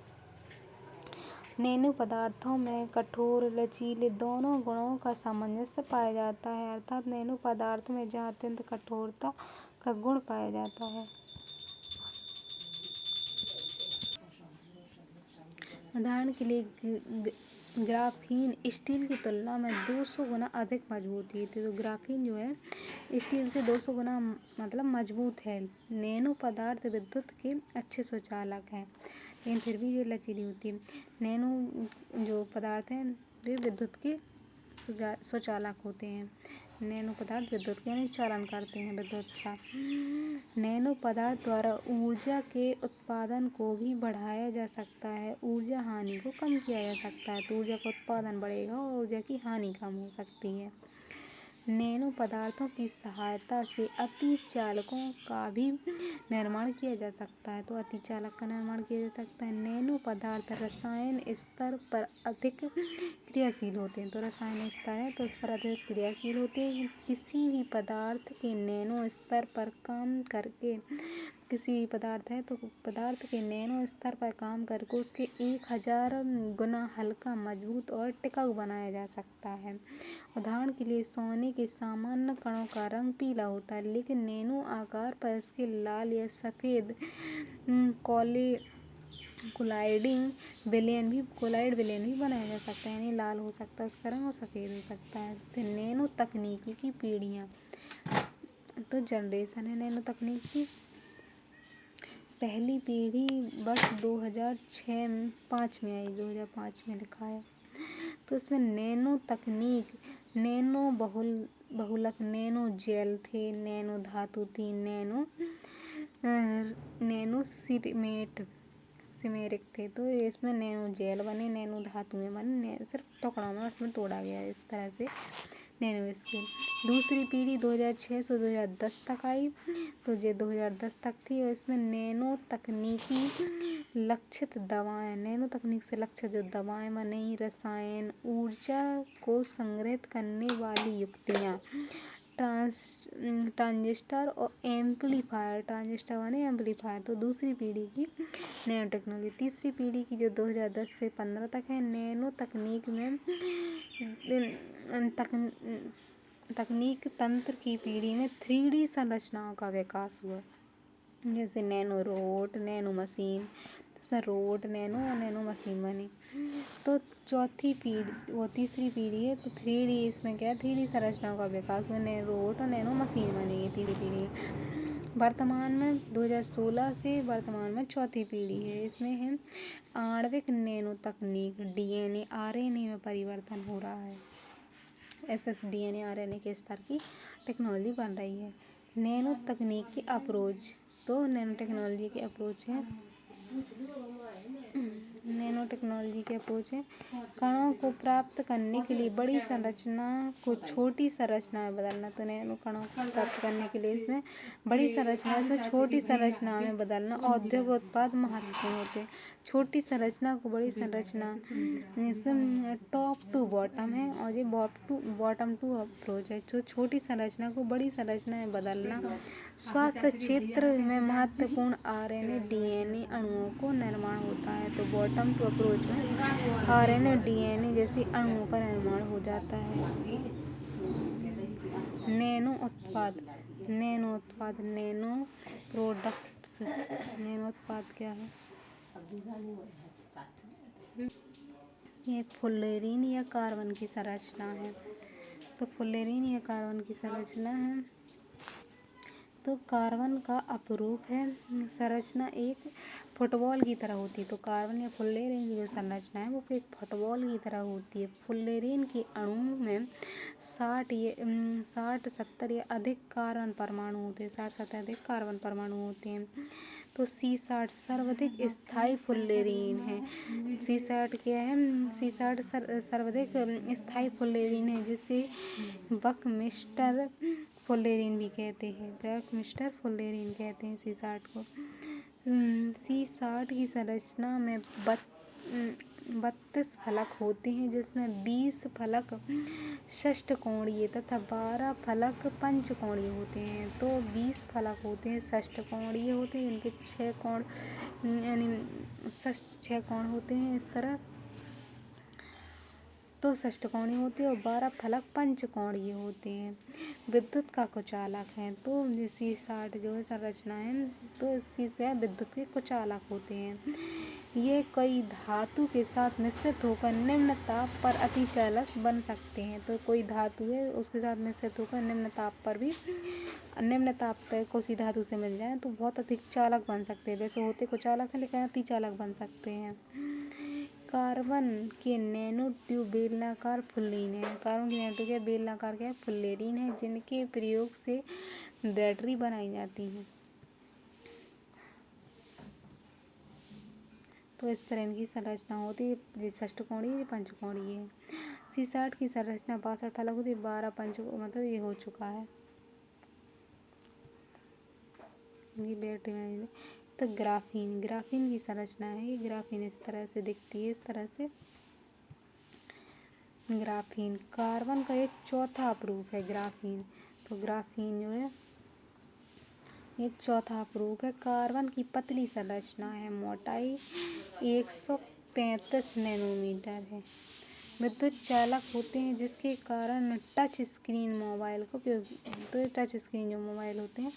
नैनो पदार्थों में कठोर लचीले दोनों गुणों का सामंजस्य पाया जाता है, अर्थात नैनो पदार्थ में जहाँ अत्यंत कठोरता का गुण पाया जाता है। उदाहरण के लिए ग्राफीन स्टील की तुलना में 200 गुना अधिक मजबूत है। तो ग्राफीन जो है स्टील से 200 गुना मतलब मजबूत है। नैनो पदार्थ विद्युत के अच्छे सुचालक हैं, लेकिन फिर भी ये लचीली होती है। नैनो जो पदार्थ हैं वे विद्युत के सुचालक होते हैं। नैनो पदार्थ विद्युत के यानी चालन करते हैं विद्युत का। नैनो पदार्थ द्वारा ऊर्जा के उत्पादन को भी बढ़ाया जा सकता है, ऊर्जा हानि को कम किया जा सकता है। तो ऊर्जा का उत्पादन बढ़ेगा और ऊर्जा की हानि कम हो सकती है। नैनो पदार्थों की सहायता से अतिचालकों का भी निर्माण किया जा सकता है। तो अतिचालक का निर्माण किया जा सकता है। नैनो पदार्थ रसायन स्तर पर अधिक क्रियाशील होते हैं। तो रसायन स्तर है तो उस पर अधिक क्रियाशील होते हैं। किसी भी पदार्थ के नैनो स्तर पर काम करके पदार्थ के नैनो स्तर पर काम करके उसके 1000 गुना हल्का, मजबूत और टिकाऊ बनाया जा सकता है। उदाहरण के लिए सोने के सामान्य कणों का रंग पीला होता है, लेकिन नैनो आकार पर इसके लाल या सफ़ेद कोलाइड विलयन भी बनाया जा सकता है, यानी लाल हो सकता है उसका रंग और सफ़ेद हो सकता है। तो नैनो तकनीकी की पीढ़ियाँ, तो जनरेशन है नैनो तकनीक की। पहली पीढ़ी वर्ष 2005 में आई, 2005 में लिखा है। तो इसमें नैनो तकनीक, नैनो बहुलक, नैनो जेल थे, नैनो धातु थी, नैनो सिमेरिक थे। तो इसमें नैनो जेल बने, नैनो धातुएं बने, सिर्फ टुकड़ों में उसमें तोड़ा गया इस तरह से नैनो स्केल। दूसरी पीढ़ी 2006 से 2010 तक आई, तो ये 2010 तक थी और इसमें नैनो तकनीकी लक्षित दवाएं, नैनो तकनीक से लक्षित जो दवाएं बनी, रसायन, ऊर्जा को संग्रहित करने वाली युक्तियाँ, ट्रांजिस्टर और एम्पलीफायर, ट्रांजिस्टर बने एम्पलीफायर। तो दूसरी पीढ़ी की नैनो टेक्नोलॉजी। तीसरी पीढ़ी की जो 2010 से 15 तक है, नैनो तकनीक में तकनीक तंत्र की पीढ़ी में 3D संरचनाओं का विकास हुआ, जैसे नैनो रोड, नैनो मशीन, इसमें रोड नैनो और नैनो मशीन बनी। तो तीसरी पीढ़ी है, तो 3D इसमें क्या है, 3D संरचनाओं का विकास हुआ, नैनो रोड और नैनो मशीन बनी है तीसरी पीढ़ी। वर्तमान में 2016 से वर्तमान में चौथी पीढ़ी है। इसमें है आणविक नैनो तकनीक, DNA RNA में परिवर्तन हो रहा है, DNA RNA के स्तर की टेक्नोलॉजी बन रही है। नैनो तकनीक की अप्रोच, तो नैनो टेक्नोलॉजी की अप्रोच है, नैनो टेक्नोलॉजी के अप्रोच है कणों को प्राप्त करने के लिए बड़ी संरचना को छोटी संरचना में बदलना। तो नैनो कणों को प्राप्त करने के लिए इसमें बड़ी संरचना से छोटी संरचना में बदलना औद्योगिक उत्पाद महत्वपूर्ण होते हैं। छोटी संरचना को बड़ी संरचना, टॉप टू बॉटम है और ये बॉटम टू अप्रोच है। जो छोटी संरचना को बड़ी संरचना में बदलना स्वास्थ्य क्षेत्र में महत्वपूर्ण RNA DNA अणुओं को निर्माण होता है। तो बॉटम टू अप्रोच में RNA DNA जैसे अणुओं का निर्माण हो जाता है। नैनो उत्पाद, नैनो प्रोडक्ट्स, नैनो उत्पाद क्या है? ये फुलेरीन या कार्बन की संरचना है। तो फुलेरीन या कार्बन की संरचना है, तो कार्बन का अपरूप है। संरचना एक फुटबॉल की तरह होती है। तो कार्बन या फुलेरीन की जो संरचना है वो एक फुटबॉल की तरह होती है। फुलेरीन के अणु में 60-70 या अधिक कार्बन परमाणु होते हैं, 60-70 अधिक कार्बन परमाणु होते हैं। तो C60 सर्वाधिक स्थायी फुलेरीन है। C60 क्या है? C60 सर्वाधिक स्थायी फुलेरीन है, जिसे बकमिस्टर फुलेरीन भी कहते हैं। बकमिस्टर फुलेरीन कहते हैं C60 को। C60 की संरचना में 32 फलक होते हैं, जिसमें 20 फलक षष्ठकोणीय तथा 12 फलक पंचकोणीय होते हैं। तो 20 फलक होते हैं षष्ठकोणीय होते हैं, जिनके 6 कोण यानी 6 कोण होते हैं इस तरह, तो षष्ठकोणीय होते हैं और 12 फलक पंचकोणीय होते हैं। विद्युत का कुचालक है तो C60 जो है संरचना है तो इसकी से विद्युत के कुचालक होते हैं। ये कई धातु के साथ मिश्रित होकर निम्न ताप पर अतिचालक बन सकते हैं। तो कोई धातु है उसके साथ मिश्रित होकर निम्न ताप पर किसी धातु से मिल जाए तो बहुत अधिक चालक बन सकते हैं। वैसे होते कुचालक हैं लेकिन अतिचालक बन सकते हैं। कार्बन के नैनो ट्यूब बेलनाकार फुल्लीन है। कार्बन की नैनो ट्यूब बेलनाकार के फुल्लेरीन है जिनके प्रयोग से बैटरी बनाई जाती है। तो इस तरह इनकी संरचना होती है। ये षष्ठकोणीय ये पंचकोणीय है। C60 की संरचना 62 फलक होती है 12 पंच मतलब ये हो चुका है इनकी बैटरी में। तो ग्राफीन की संरचना है। ये ग्राफीन इस तरह से दिखती है। इस तरह से ग्राफीन कार्बन का एक चौथा अपरूप है ग्राफीन। तो ग्राफीन जो है ये चौथा अपरूप है। कार्बन की पतली संरचना है। मोटाई 135 नैनोमीटर है। विद्युत चालक होते हैं जिसके कारण टच स्क्रीन मोबाइल का उपयोग तो टच स्क्रीन जो मोबाइल होते हैं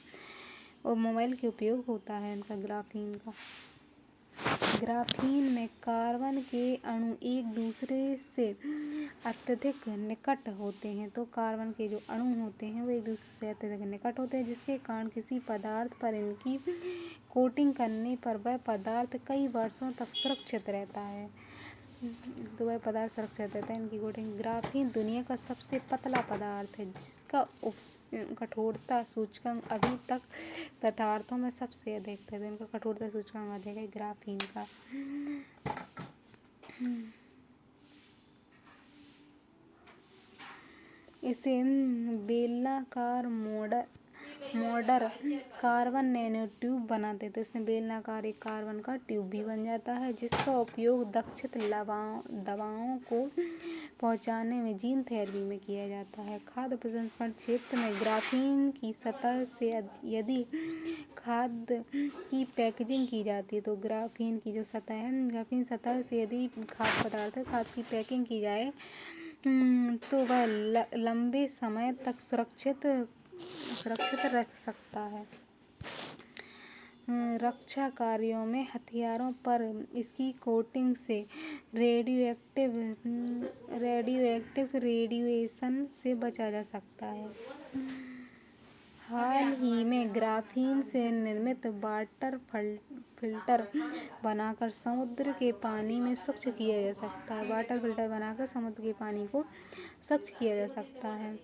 और मोबाइल के उपयोग होता है इनका ग्राफीन का। ग्राफीन में कार्बन के अणु एक दूसरे से अत्यधिक निकट होते हैं। तो कार्बन के जो अणु होते हैं वो एक दूसरे से अत्यधिक निकट होते हैं जिसके कारण किसी पदार्थ पर इनकी कोटिंग करने पर वह पदार्थ कई वर्षों तक सुरक्षित रहता है। तो वह पदार्थ सुरक्षित रहता है इनकी कोटिंग। ग्राफीन दुनिया का सबसे पतला पदार्थ है जिसका कठोरता सूचकांक अभी तक पदार्थों में सबसे अधिक है। तो इनका कठोरता सूचकांक अधिक है ग्राफीन का। इसे बेलनाकार मोडर कार्बन नैनो ट्यूब बनाते तो इसमें बेलनाकार एक कार्बन का ट्यूब भी बन जाता है जिसका उपयोग दक्षित दवाओं को पहुंचाने में जीन थेरेपी में किया जाता है। खाद्य प्रसंस्करण क्षेत्र में ग्राफीन की सतह से यदि खाद्य की पैकेजिंग की जाती है तो ग्राफीन की जो सतह है ग्राफीन सतह से यदि खाद्य की पैकिंग की जाए तो वह लंबे समय तक सुरक्षित रख सकता है। रक्षा कार्यों में हथियारों पर इसकी कोटिंग से रेडिएशन से बचा जा सकता है। हाल ही में ग्राफीन से निर्मित वाटर फिल्टर बनाकर समुद्र के पानी में स्वच्छ किया जा सकता है। वाटर फिल्टर बनाकर समुद्र के पानी को स्वच्छ किया जा सकता है।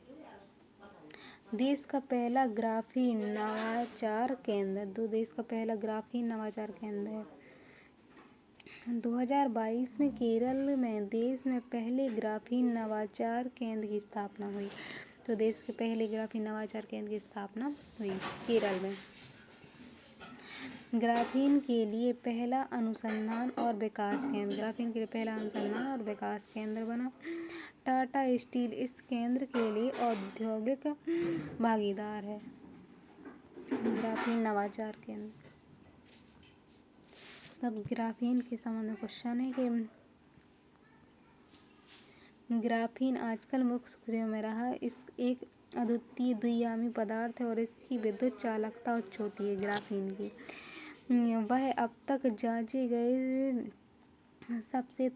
देश का पहला ग्राफीन नवाचार केंद्र देश का पहला ग्राफीन नवाचार केंद्र है। 2022 में केरल में देश में पहले ग्राफीन नवाचार केंद्र की स्थापना हुई। तो देश के पहले ग्राफीन नवाचार केंद्र की स्थापना हुई केरल में। ग्राफीन के लिए पहला अनुसंधान और विकास केंद्र ग्राफीन के लिए पहला अनुसंधान और विकास केंद्र बना। टाटा स्टील इस केंद्र के लिए औद्योगिक भागीदार है। ग्राफीन नवाचार केंद्र। तब ग्राफीन के संबंध में क्वेश्चन है कि ग्राफीन आजकल मुख्य सुर्खियों में रहा। इस एक अद्वितीय द्विआयामी पदार्थ है और इसकी विद्युत चालकता उच्च होती है। ग्राफीन की वह अब तक जांचे गए सबसे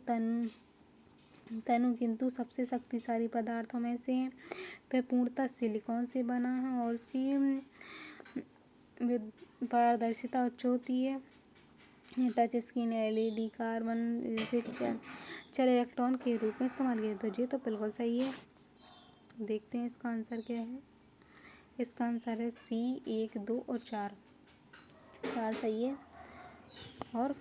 तनु किंतु सबसे शक्तिशाली पदार्थों में से है। वह पूर्णतः सिलिकॉन से बना है और उसकी पारदर्शिता उच्च होती है। टच स्क्रीन LED कार्बन जैसे चल इलेक्ट्रॉन के रूप में इस्तेमाल किया तो ये तो बिल्कुल सही है। देखते हैं इसका आंसर क्या है। इसका आंसर है C 1, 2 और 4 सही है। और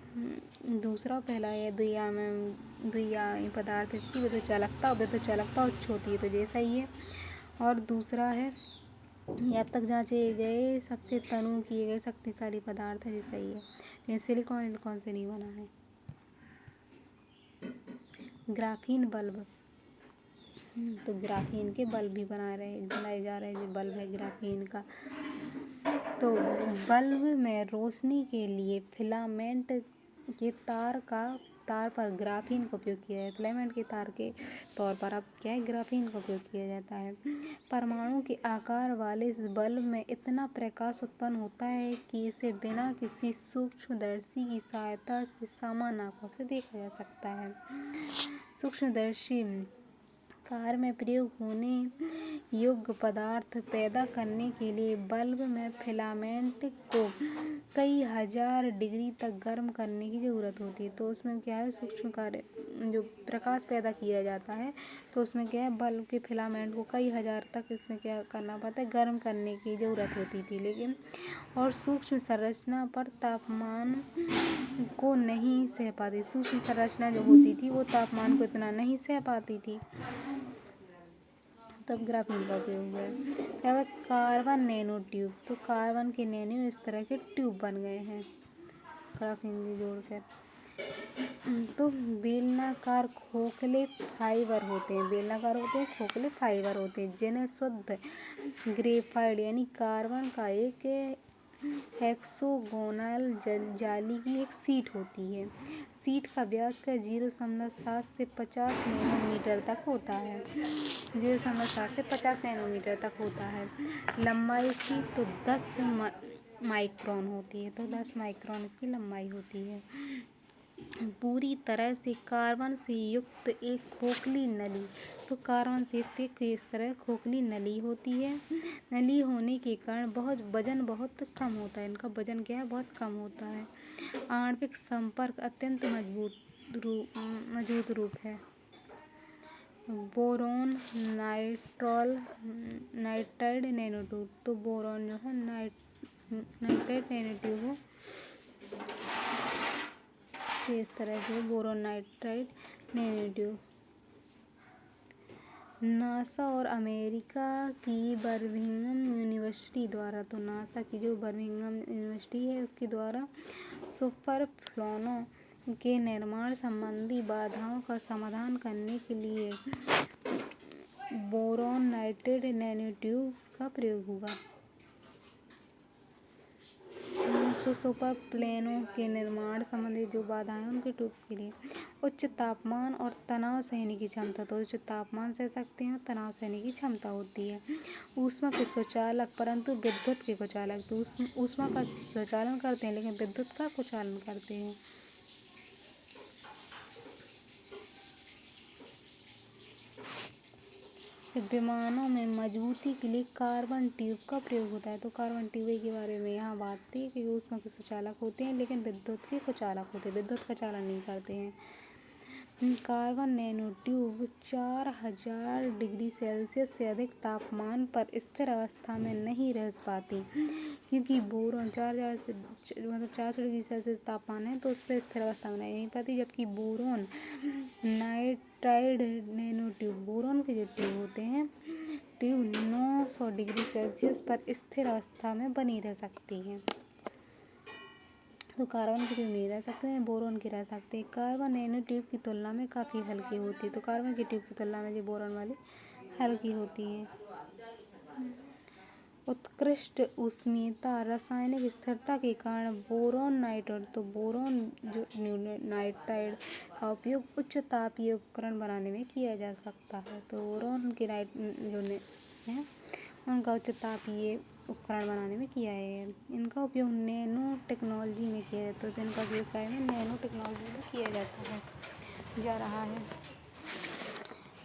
दूसरा पहला है द्विआयामी पदार्थ इसकी विद्युत चालकता उच्च होती है तो ये सही है। और दूसरा है ये अब तक जांचे गए सबसे तनु किए गए शक्तिशाली पदार्थ है ये सही है। लेकिन सिलिकॉन से नहीं बना है। ग्राफीन बल्ब तो ग्राफीन के बल्ब भी बनाए जा रहे हैं। बल्ब है ग्राफीन का। तो बल्ब में रोशनी के लिए फिलामेंट के तार का तार पर ग्राफीन का उपयोग किया है। फिलामेंट के तार के तौर पर अब क्या है, ग्राफीन का उपयोग किया जाता है। परमाणु के आकार वाले इस बल्ब में इतना प्रकाश उत्पन्न होता है कि इसे बिना किसी सूक्ष्मदर्शी की सहायता से सामान्य आंखों से देखा जा सकता है। सूक्ष्मदर्शी कार में प्रयोग होने योग्य पदार्थ पैदा करने के लिए बल्ब में फिलामेंट को कई हजार डिग्री तक गर्म करने की ज़रूरत होती है। तो उसमें क्या है, सूक्ष्म कार्य जो प्रकाश पैदा किया जाता है, तो उसमें क्या है, बल्ब के फिलामेंट को कई हजार तक इसमें क्या करना पड़ता है, गर्म करने की ज़रूरत होती थी। लेकिन और सूक्ष्म संरचना पर तापमान को नहीं सह पाती। सूक्ष्म संरचना जो होती थी वो तापमान को इतना नहीं सह पाती थी, तब ग्राफीन का उपयोग हुआ। क्या है, कार्बन नैनो ट्यूब। तो कार्बन के नैनो इस तरह के ट्यूब बन गए हैं ग्राफीन से जोड़कर। तो बेलनाकार खोखले फाइबर होते हैं, बेलनाकार होते हैं, खोखले फाइबर होते हैं, जिन्हें शुद्ध ग्रेफाइट यानी कार्बन का एक हेक्सोगोनल जाली की एक शीट होती है। शीट का व्यास का 0.7 से 50 नैनोमीटर तक होता है। 0.7 से 50 नैनोमीटर तक होता है। लंबाई इसकी तो 10 माइक्रोन होती है। तो 10 माइक्रोन इसकी लंबाई होती है। पूरी तरह से कार्बन से युक्त एक खोखली नली। तो कार्बन से युक्त एक इस तरह खोखली नली होती है। नली होने के कारण वजन बहुत कम होता है। इनका वजन क्या है, बहुत कम होता है। आणविक संपर्क अत्यंत मजबूत रूप है। Boron nitride nanotube. तो बोरोन जो है नाइट्राइड नैनोट्यूब है, इस तरह से बोरोन नाइट्राइड नैनोट्यूब। नासा और अमेरिका की बर्मिंघम यूनिवर्सिटी द्वारा, तो नासा की जो बर्मिंघम यूनिवर्सिटी है उसके द्वारा सुपरसोनो के निर्माण संबंधी बाधाओं का समाधान करने के लिए बोरोन नाइट्राइड नैनोट्यूब का प्रयोग हुआ। सुपर प्लेनों के निर्माण संबंधी जो बाधाएं हैं उनके ट्यूब के लिए उच्च तापमान और तनाव सहने की क्षमता। तो उच्च तापमान सह सकते हैं और तनाव सहने की क्षमता होती है। ऊष्मा के स्वचालक परंतु विद्युत के कुचालक। तो ऊष्मा का स्वचालन करते हैं लेकिन विद्युत का कुचालन करते हैं। विमानों में मजबूती के लिए कार्बन ट्यूब का प्रयोग होता है। तो कार्बन ट्यूब के बारे में यहाँ बात थी कि ऊष्मा के सुचालक होते हैं लेकिन विद्युत के कुचालक होते हैं, विद्युत का चालन नहीं करते हैं। Carbon nano tube 4000 degree Celsius से अधिक तापमान पर स्थिर अवस्था में नहीं रह पाती, क्योंकि बोरोन 4000 से मतलब 400 डिग्री सेल्सियस तापमान है तो उस पर स्थिर अवस्था में नहीं पाती। जबकि boron nitride nano tube, boron के जो ट्यूब होते हैं, ट्यूब 900 डिग्री सेल्सियस पर स्थिर अवस्था में बनी रह सकती हैं। तो कार्बन के ट्यूब नहीं रह सकते हैं, बोरोन के रह सकते हैं। कार्बन नैनो ट्यूब की तुलना में काफ़ी हल्की होती है। तो कार्बन की ट्यूब की तुलना में जो बोरोन वाली हल्की होती है। उत्कृष्ट ऊष्मीयता रासायनिक स्थिरता के कारण बोरोन नाइट्राइड, तो बोरोन जो नाइट्राइड का उपयोग उच्च तापीय उपकरण बनाने में किया जा सकता है। तो बोरोन के जो है उनका उच्च तापीय उपकरण बनाने में किया है। इनका उपयोग नैनो टेक्नोलॉजी में किया है। तो जिनका उपयोग नैनो टेक्नोलॉजी में किया जाता है जा रहा है।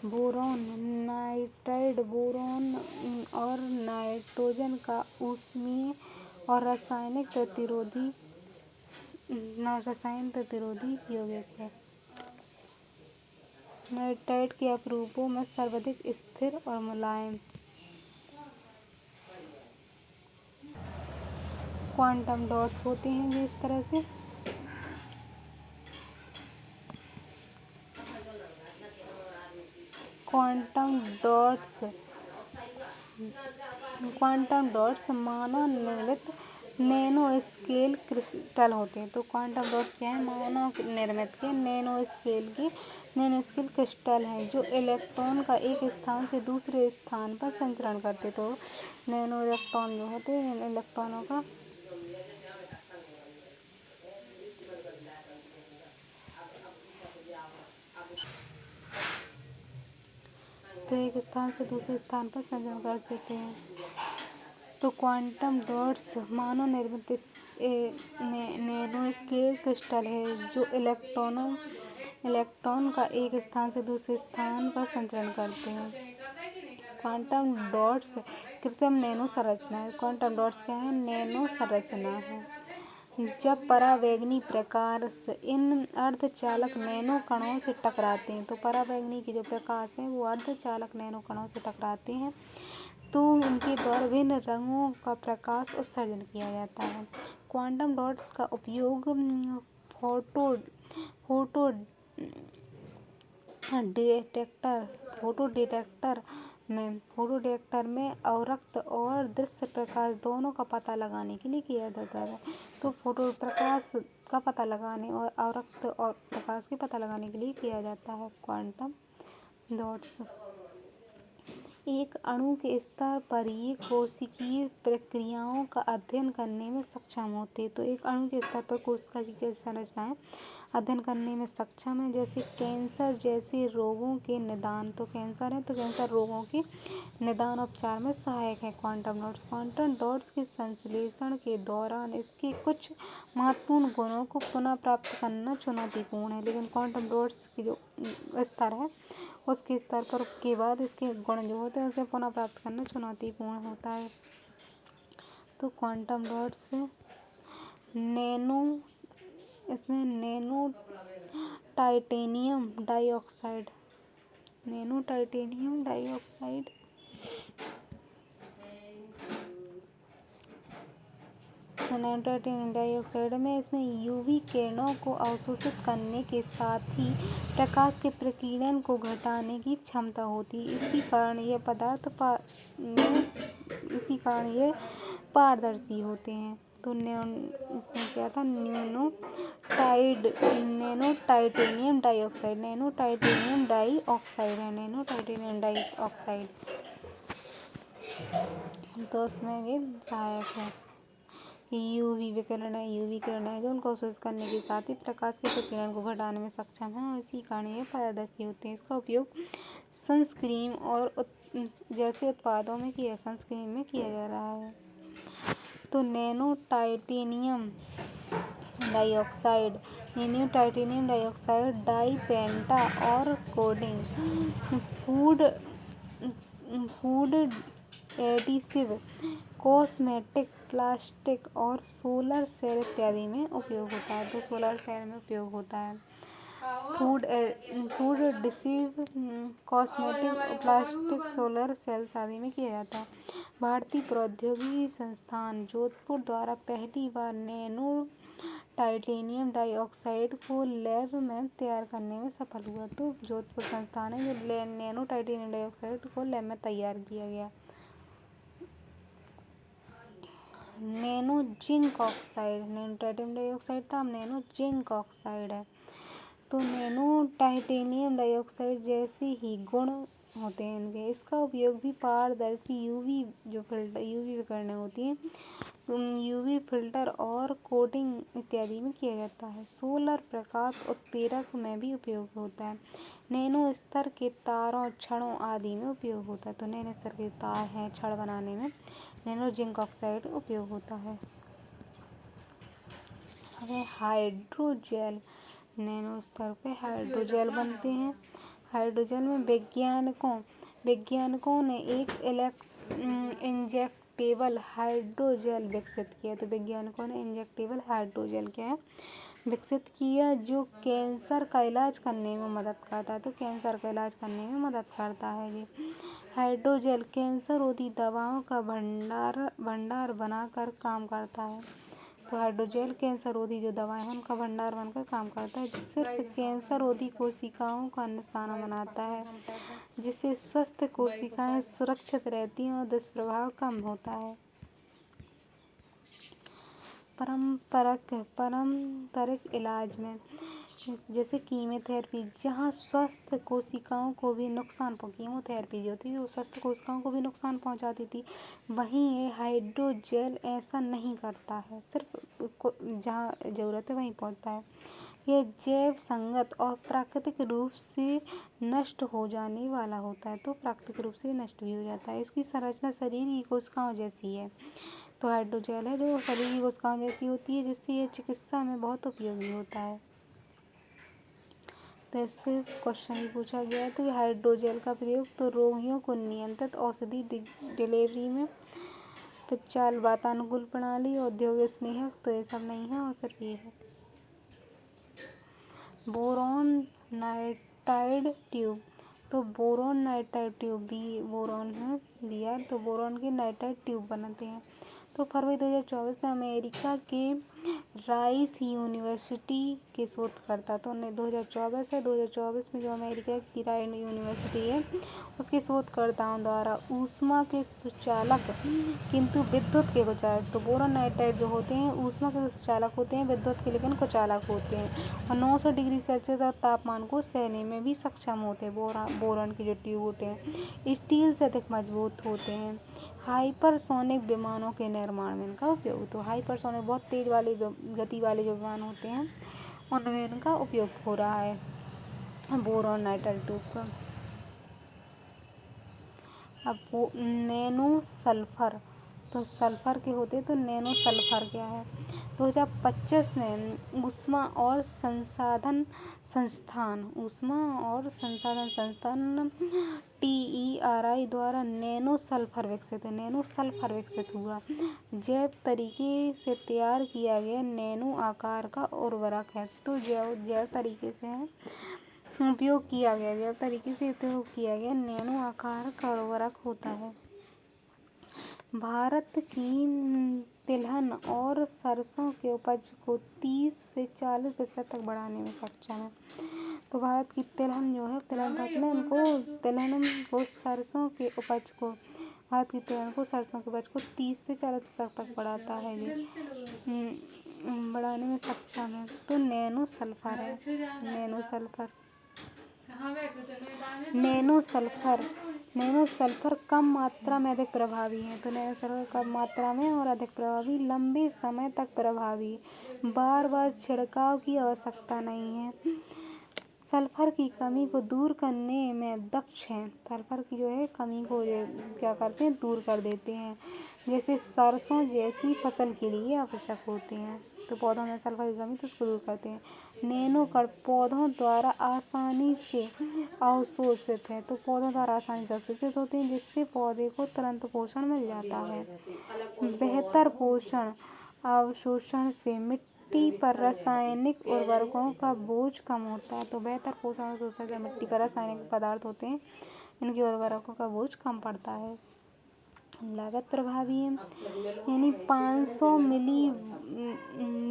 बोरोन नाइट्राइड बोरोन और नाइट्रोजन का ऊष्मीय और रसायन प्रतिरोधी यौगिक है। नाइट्राइड के अपरूपों में सर्वाधिक स्थिर और मुलायम क्वांटम डॉट्स होते हैं जो इस तरह से क्वांटम डॉट्स मानव निर्मित नैनो स्केल क्रिस्टल होते हैं। तो क्वांटम डॉट्स क्या है, मानव निर्मित के नैनो स्केल क्रिस्टल हैं जो इलेक्ट्रॉन का एक स्थान से दूसरे स्थान पर संचरण करते। तो नैनो इलेक्ट्रॉन जो होते हैं, इन इलेक्ट्रॉनों का तो एक स्थान से दूसरे स्थान पर संचरण कर सकते हैं। तो क्वांटम डॉट्स मानव निर्मित नैनोस्केल क्रिस्टल है जो इलेक्ट्रॉन का एक स्थान से दूसरे स्थान पर संचरण करते हैं। क्वांटम डॉट्स कृत्रिम नैनो संरचना है। क्वांटम डॉट्स क्या है? नैनो संरचना है। जब परावैंगनी प्रकाश इन अर्धचालक नैनो कणों से टकराते हैं, तो परावैंगनी की जो प्रकाश है वो अर्धचालक नैनो कणों से टकराते हैं तो उनके द्वारा विभिन्न रंगों का प्रकाश उत्सर्जन किया जाता है। क्वांटम डॉट्स का उपयोग फोटो डिटेक्टर में अवरक्त और दृश्य प्रकाश दोनों का पता लगाने के लिए किया जाता है। तो फोटो प्रकाश का पता लगाने और अवरक्त और प्रकाश के पता लगाने के लिए किया जाता है। क्वांटम डॉट्स एक अणु के स्तर पर ये कोशिकीय प्रक्रियाओं का अध्ययन करने में सक्षम होते। तो एक अणु के स्तर पर कोशिका की कैसी संरचनाएं अध्ययन करने में सक्षम है, जैसे कैंसर जैसे रोगों के निदान। तो कैंसर है तो कैंसर रोगों के निदान उपचार में सहायक है क्वांटम डॉट्स के संश्लेषण के दौरान इसके कुछ महत्वपूर्ण गुणों को पुनः प्राप्त करना चुनौतीपूर्ण है, लेकिन क्वांटम डॉट्स की जो स्तर है उसके स्तर पर के बाद इसके गुण जो होते हैं उसे पुनः प्राप्त करना चुनौतीपूर्ण होता है। तो quantum dots nano titanium dioxide में इसमें यूवी किरणों को अवशोषित करने के साथ ही प्रकाश के प्रकीर्णन को घटाने की क्षमता होती है। इसी कारण ये पारदर्शी होते हैं। तो इसमें क्या था? नैनो टाइटेनियम डाइऑक्साइड तो उसमें ये सहायक है। यूवी विकिरण है जो उनको अवशोषित करने के साथ ही प्रकाश के प्रकीर्णन को घटाने में सक्षम है और इसी कारण ये पारदर्शी होते हैं। इसका उपयोग सनस्क्रीन और जैसे उत्पादों में सनस्क्रीन में किया जा रहा है। तो नैनो टाइटेनियम डाइऑक्साइड डाइपेंटा और coding food adhesive cosmetic plastic और सोलर सेल इत्यादि में उपयोग होता है। तो सोलर सेल में उपयोग होता है। Food adhesive cosmetic plastic solar cells आदि में किया जाता है। भारतीय प्रौद्योगिकी संस्थान जोधपुर द्वारा पहली बार नैनो टाइटेनियम डाइऑक्साइड को लैब में तैयार करने में सफल हुआ। तो जोधपुर संस्थान है जो नैनो टाइटेनियम डाइऑक्साइड को लैब में तैयार किया गया। नैनो टाइटेनियम डाइऑक्साइड था, नैनो जिंक ऑक्साइड है। तो नैनो टाइटेनियम डाइऑक्साइड जैसे ही गुण होते हैं इनके। इसका उपयोग भी पारदर्शी यूवी विकिरणें होती हैं, यूवी फिल्टर और कोटिंग इत्यादि में किया जाता है। सोलर प्रकाश उत्प्रेरक में भी उपयोग होता है। नैनो स्तर के तारों छड़ों आदि में उपयोग होता है। तो नैनो स्तर के तार हैं छड़ बनाने में नैनो जिंक ऑक्साइड उपयोग होता है। हाइड्रोजेल नैनो स्तर पे हाइड्रोजेल बनते हैं। हाइड्रोजेल में वैज्ञानिकों ने एक इंजेक्टेबल हाइड्रोजेल विकसित किया। तो वैज्ञानिकों ने इंजेक्टेबल हाइड्रोजेल विकसित किया जो कैंसर का इलाज करने में मदद करता है। तो कैंसर का इलाज करने में मदद करता है ये हाइड्रोजेल। कैंसर रोधी दवाओं का भंडार बनाकर काम करता है। तो हाइड्रोजेल कैंसर रोधी जो दवाएं हैं उनका भंडार बनकर काम करता है, सिर्फ कैंसर रोधी कोशिकाओं का निशाना बनाता है, जिससे स्वस्थ कोशिकाएं सुरक्षित रहती हैं और दुष्प्रभाव कम होता है। पारंपरिक इलाज में जैसे कीमोथेरेपी, जहाँ स्वस्थ कोशिकाओं को भी नुकसान कीमोथेरेपी जो होती है वो स्वस्थ कोशिकाओं को भी नुकसान पहुँचाती थी, वहीं ये हाइड्रोजेल ऐसा नहीं करता है, सिर्फ जहाँ ज़रूरत है वहीं पहुँचता है। यह जैव संगत और प्राकृतिक रूप से नष्ट हो जाने वाला होता है, तो प्राकृतिक रूप से नष्ट भी हो जाता है। इसकी संरचना शरीर की कोशिकाओं जैसी है। तो हाइड्रोजेल है जो शरीर की कोशिकाओं जैसी होती है, जिससे यह चिकित्सा में बहुत उपयोगी होता है। तो इससे क्वेश्चन भी पूछा गया है। तो हाइड्रोजेल का प्रयोग तो रोगियों को नियंत्रित औषधि डिलीवरी में, पित्तचाल वातानुकूल प्रणाली, औद्योगिक स्नेहक, तो ये सब नहीं है और सिर्फ ये है। बोरॉन नाइट्राइड ट्यूब, तो बोरॉन नाइट्राइड ट्यूब भी बोरॉन है Br, तो बोरॉन के नाइट्राइड ट्यूब बनाते हैं। तो फरवरी 2024 में अमेरिका के राइस यूनिवर्सिटी के शोधकर्ता, तो 2024 है, 2024 में जो अमेरिका की राइस यूनिवर्सिटी है उसके शोधकर्ताओं द्वारा ऊष्मा के सुचालक किंतु विद्युत के कुचालक, तो बोरॉन नाइट्राइड जो होते हैं ऊष्मा के सुचालक होते हैं, विद्युत के लेकिन कुचालक होते हैं, और 900 डिग्री सेल्सियस तक तापमान को सहने में भी सक्षम होते हैं। बोरॉन के जो ट्यूब होते हैं स्टील से अधिक मजबूत होते हैं। हाइपरसोनिक विमानों के निर्माण में इनका उपयोग, तो हाइपरसोनिक बहुत तेज वाले गति वाले जो विमान होते हैं उनमें इनका उपयोग हो रहा है बोरॉन नाइट्राइड ट्यूब का। अब वो नैनो सल्फर, तो सल्फर के होते हैं, तो नैनो सल्फर क्या है। 2025 में ऊष्मा और संसाधन संस्थान TERI द्वारा नैनो सल्फर विकसित हुआ। जैव तरीके से तैयार किया गया नैनो आकार का उर्वरक है, तो जैव तरीके से उपयोग किया गया नैनो आकार का उर्वरक होता है। भारत की तिलहन और सरसों के उपज को 30 से 40% तक बढ़ाने में सक्षम है। तो भारत की तिलहन जो है तिलहन फसलें तिलहन को सरसों के उपज को 30 से 40% तक बढ़ाता है, बढ़ाने में सक्षम है। तो नैनो सल्फर कम मात्रा में अधिक प्रभावी है, तो नैनो सल्फर कम मात्रा में और अधिक प्रभावी, लंबे समय तक प्रभावी, बार बार छिड़काव की आवश्यकता नहीं है, सल्फर की कमी को दूर करने में दक्ष हैं। सल्फर की जो है कमी को क्या करते हैं, दूर कर देते हैं, जैसे सरसों जैसी फसल के लिए आवश्यक होते हैं। तो पौधों में सल्फर की कमी तो उसको दूर करते हैं। नैनो कण पौधों द्वारा आसानी से अवशोषित है, तो पौधों द्वारा आसानी से अवशोषित होते हैं, जिससे पौधे को तुरंत पोषण मिल जाता है। बेहतर पोषण अवशोषण से मिट्टी पर रासायनिक उर्वरकों का बोझ कम होता है, तो बेहतर पोषण अवशोषण से मिट्टी पर रासायनिक पदार्थ होते हैं इनके उर्वरकों का बोझ कम पड़ता है। लागत प्रभावी है, यानी 500 मिली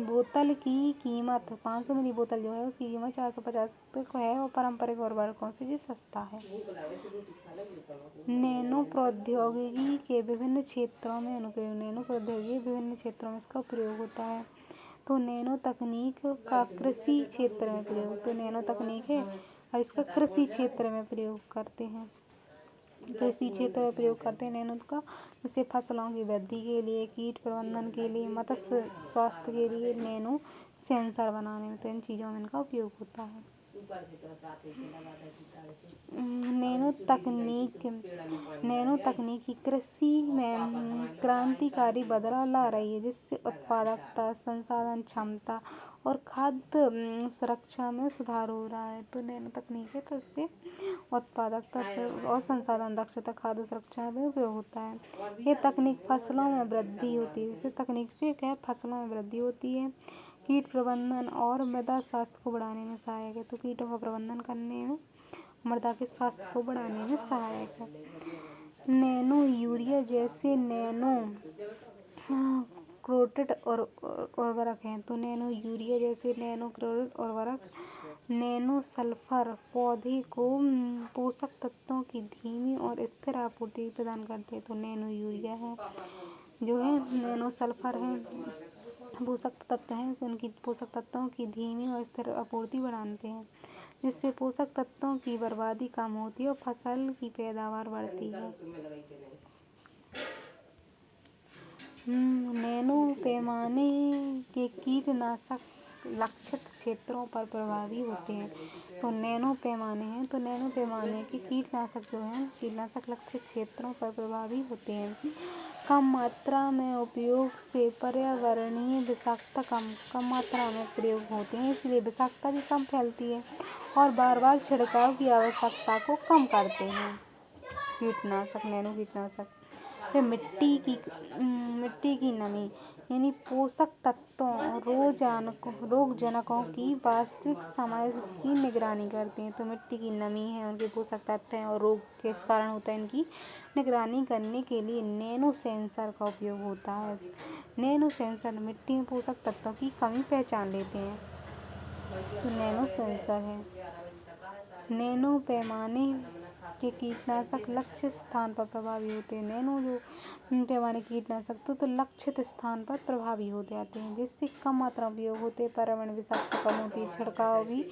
बोतल की कीमत 500 मिली बोतल जो है उसकी कीमत 450 तक है और पारंपरिक उर्वरकों से ये सस्ता है। नैनो प्रौद्योगिकी के विभिन्न क्षेत्रों में अनुप्रयोग, नैनो प्रौद्योगिकी विभिन्न क्षेत्रों में इसका प्रयोग होता है। तो नैनो तकनीक का कृषि क्षेत्र में प्रयोग, तो नैनो तकनीक है और इसका कृषि क्षेत्र में प्रयोग करते हैं, नैनो का, जैसे फसलों की वृद्धि के लिए, कीट प्रबंधन के लिए, मत्स्य स्वास्थ्य के लिए, नैनो सेंसर बनाने में, तो इन चीज़ों में इनका उपयोग होता है। नैनो तकनीकी कृषि में क्रांतिकारी बदलाव ला रही है, जिससे उत्पादकता, संसाधन क्षमता और खाद्य सुरक्षा में सुधार हो रहा है। तो नैनो तकनीक है तो इससे उत्पादकता और संसाधन दक्षता, खाद्य सुरक्षा में उपयोग होता है। ये तकनीक फसलों में वृद्धि होती है, इस तकनीक से क्या फसलों में वृद्धि होती है, कीट प्रबंधन और मृदा स्वास्थ्य को बढ़ाने में सहायक है, तो कीटों का प्रबंधन करने में, मृदा के स्वास्थ्य को बढ़ाने में सहायक है। नैनो यूरिया जैसे नैनो क्रोटेड उर्वरक हैं, तो नैनो यूरिया जैसे नैनो क्रोटेड उर्वरक नैनो सल्फर पौधे को पोषक तत्वों की धीमी और स्थिर आपूर्ति प्रदान करते हैं। तो नैनो यूरिया है जो है, नैनो सल्फर है, पोषक तत्व हैं, उनकी पोषक तत्वों की धीमी और स्थिर आपूर्ति बढ़ाते हैं, जिससे पोषक तत्वों की बर्बादी कम होती है और फसल की पैदावार बढ़ती है। नैनो पैमाने के कीटनाशक लक्षित क्षेत्रों पर प्रभावी होते हैं। तो नैनो पैमाने हैं, तो नैनो पैमाने के कीटनाशक जो हैं, कीटनाशक लक्षित क्षेत्रों पर प्रभावी होते हैं। कम मात्रा में उपयोग से पर्यावरणीय विषाक्तता कम मात्रा में प्रयोग होते हैं, इसलिए विषाक्तता भी कम फैलती है और बार बार छिड़काव की आवश्यकता को कम करते हैं। कीटनाशक, नैनो कीटनाशक। फिर मिट्टी की नमी यानी पोषक तत्वों रोगजनकों की वास्तविक समय की निगरानी करते हैं। तो मिट्टी की नमी है, उनके पोषक तत्व हैं और रोग किस कारण होता है, इनकी निगरानी करने के लिए नैनो सेंसर का उपयोग होता है। नैनो सेंसर मिट्टी में पोषक तत्वों की कमी पहचान लेते हैं। तो नैनो सेंसर है। नैनो पैमाने के कीटनाशक लक्ष्य स्थान पर प्रभावी होते हैं। नैनो जो पैमाने कीटनाशक तो लक्षित स्थान पर प्रभावी हो जाते हैं, जिससे कम मात्रा में उपयोग होते हैं, पर्यावरण विषाक्तता कम होती है, छिड़काव भी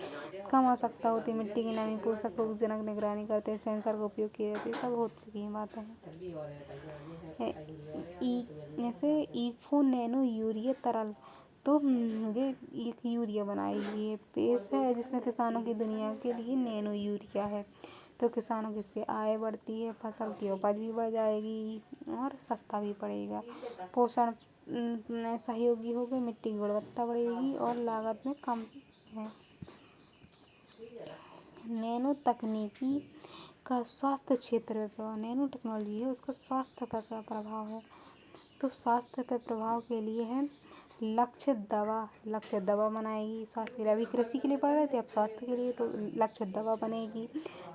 कम आवश्यकता होती है, मिट्टी की नमी, पोषक रोगजनक निगरानी करते हैं, सेंसर का उपयोग किया जाता है। सब हो चुकी हैं बातें। जैसे ईफो नैनो यूरिया तरल, तो ये एक यूरिया बनाई हुई है, पेश है जिसमें किसानों की दुनिया के लिए नैनो यूरिया है। तो किसानों की इससे आय बढ़ती है, फसल की उपज भी बढ़ जाएगी और सस्ता भी पड़ेगा, पोषण में सहयोगी होगी, मिट्टी की गुणवत्ता बढ़ेगी और लागत में कम है। नैनो तकनीकी का स्वास्थ्य क्षेत्र में प्रभाव। नैनो टेक्नोलॉजी है, उसका स्वास्थ्य पर क्या प्रभाव है। तो स्वास्थ्य पर प्रभाव के लिए है लक्षित दवा बनाएगी स्वास्थ्य के लिए। अभी कृषि के लिए पढ़ रहे थे, अब स्वास्थ्य के लिए, तो लक्षित दवा बनेगी।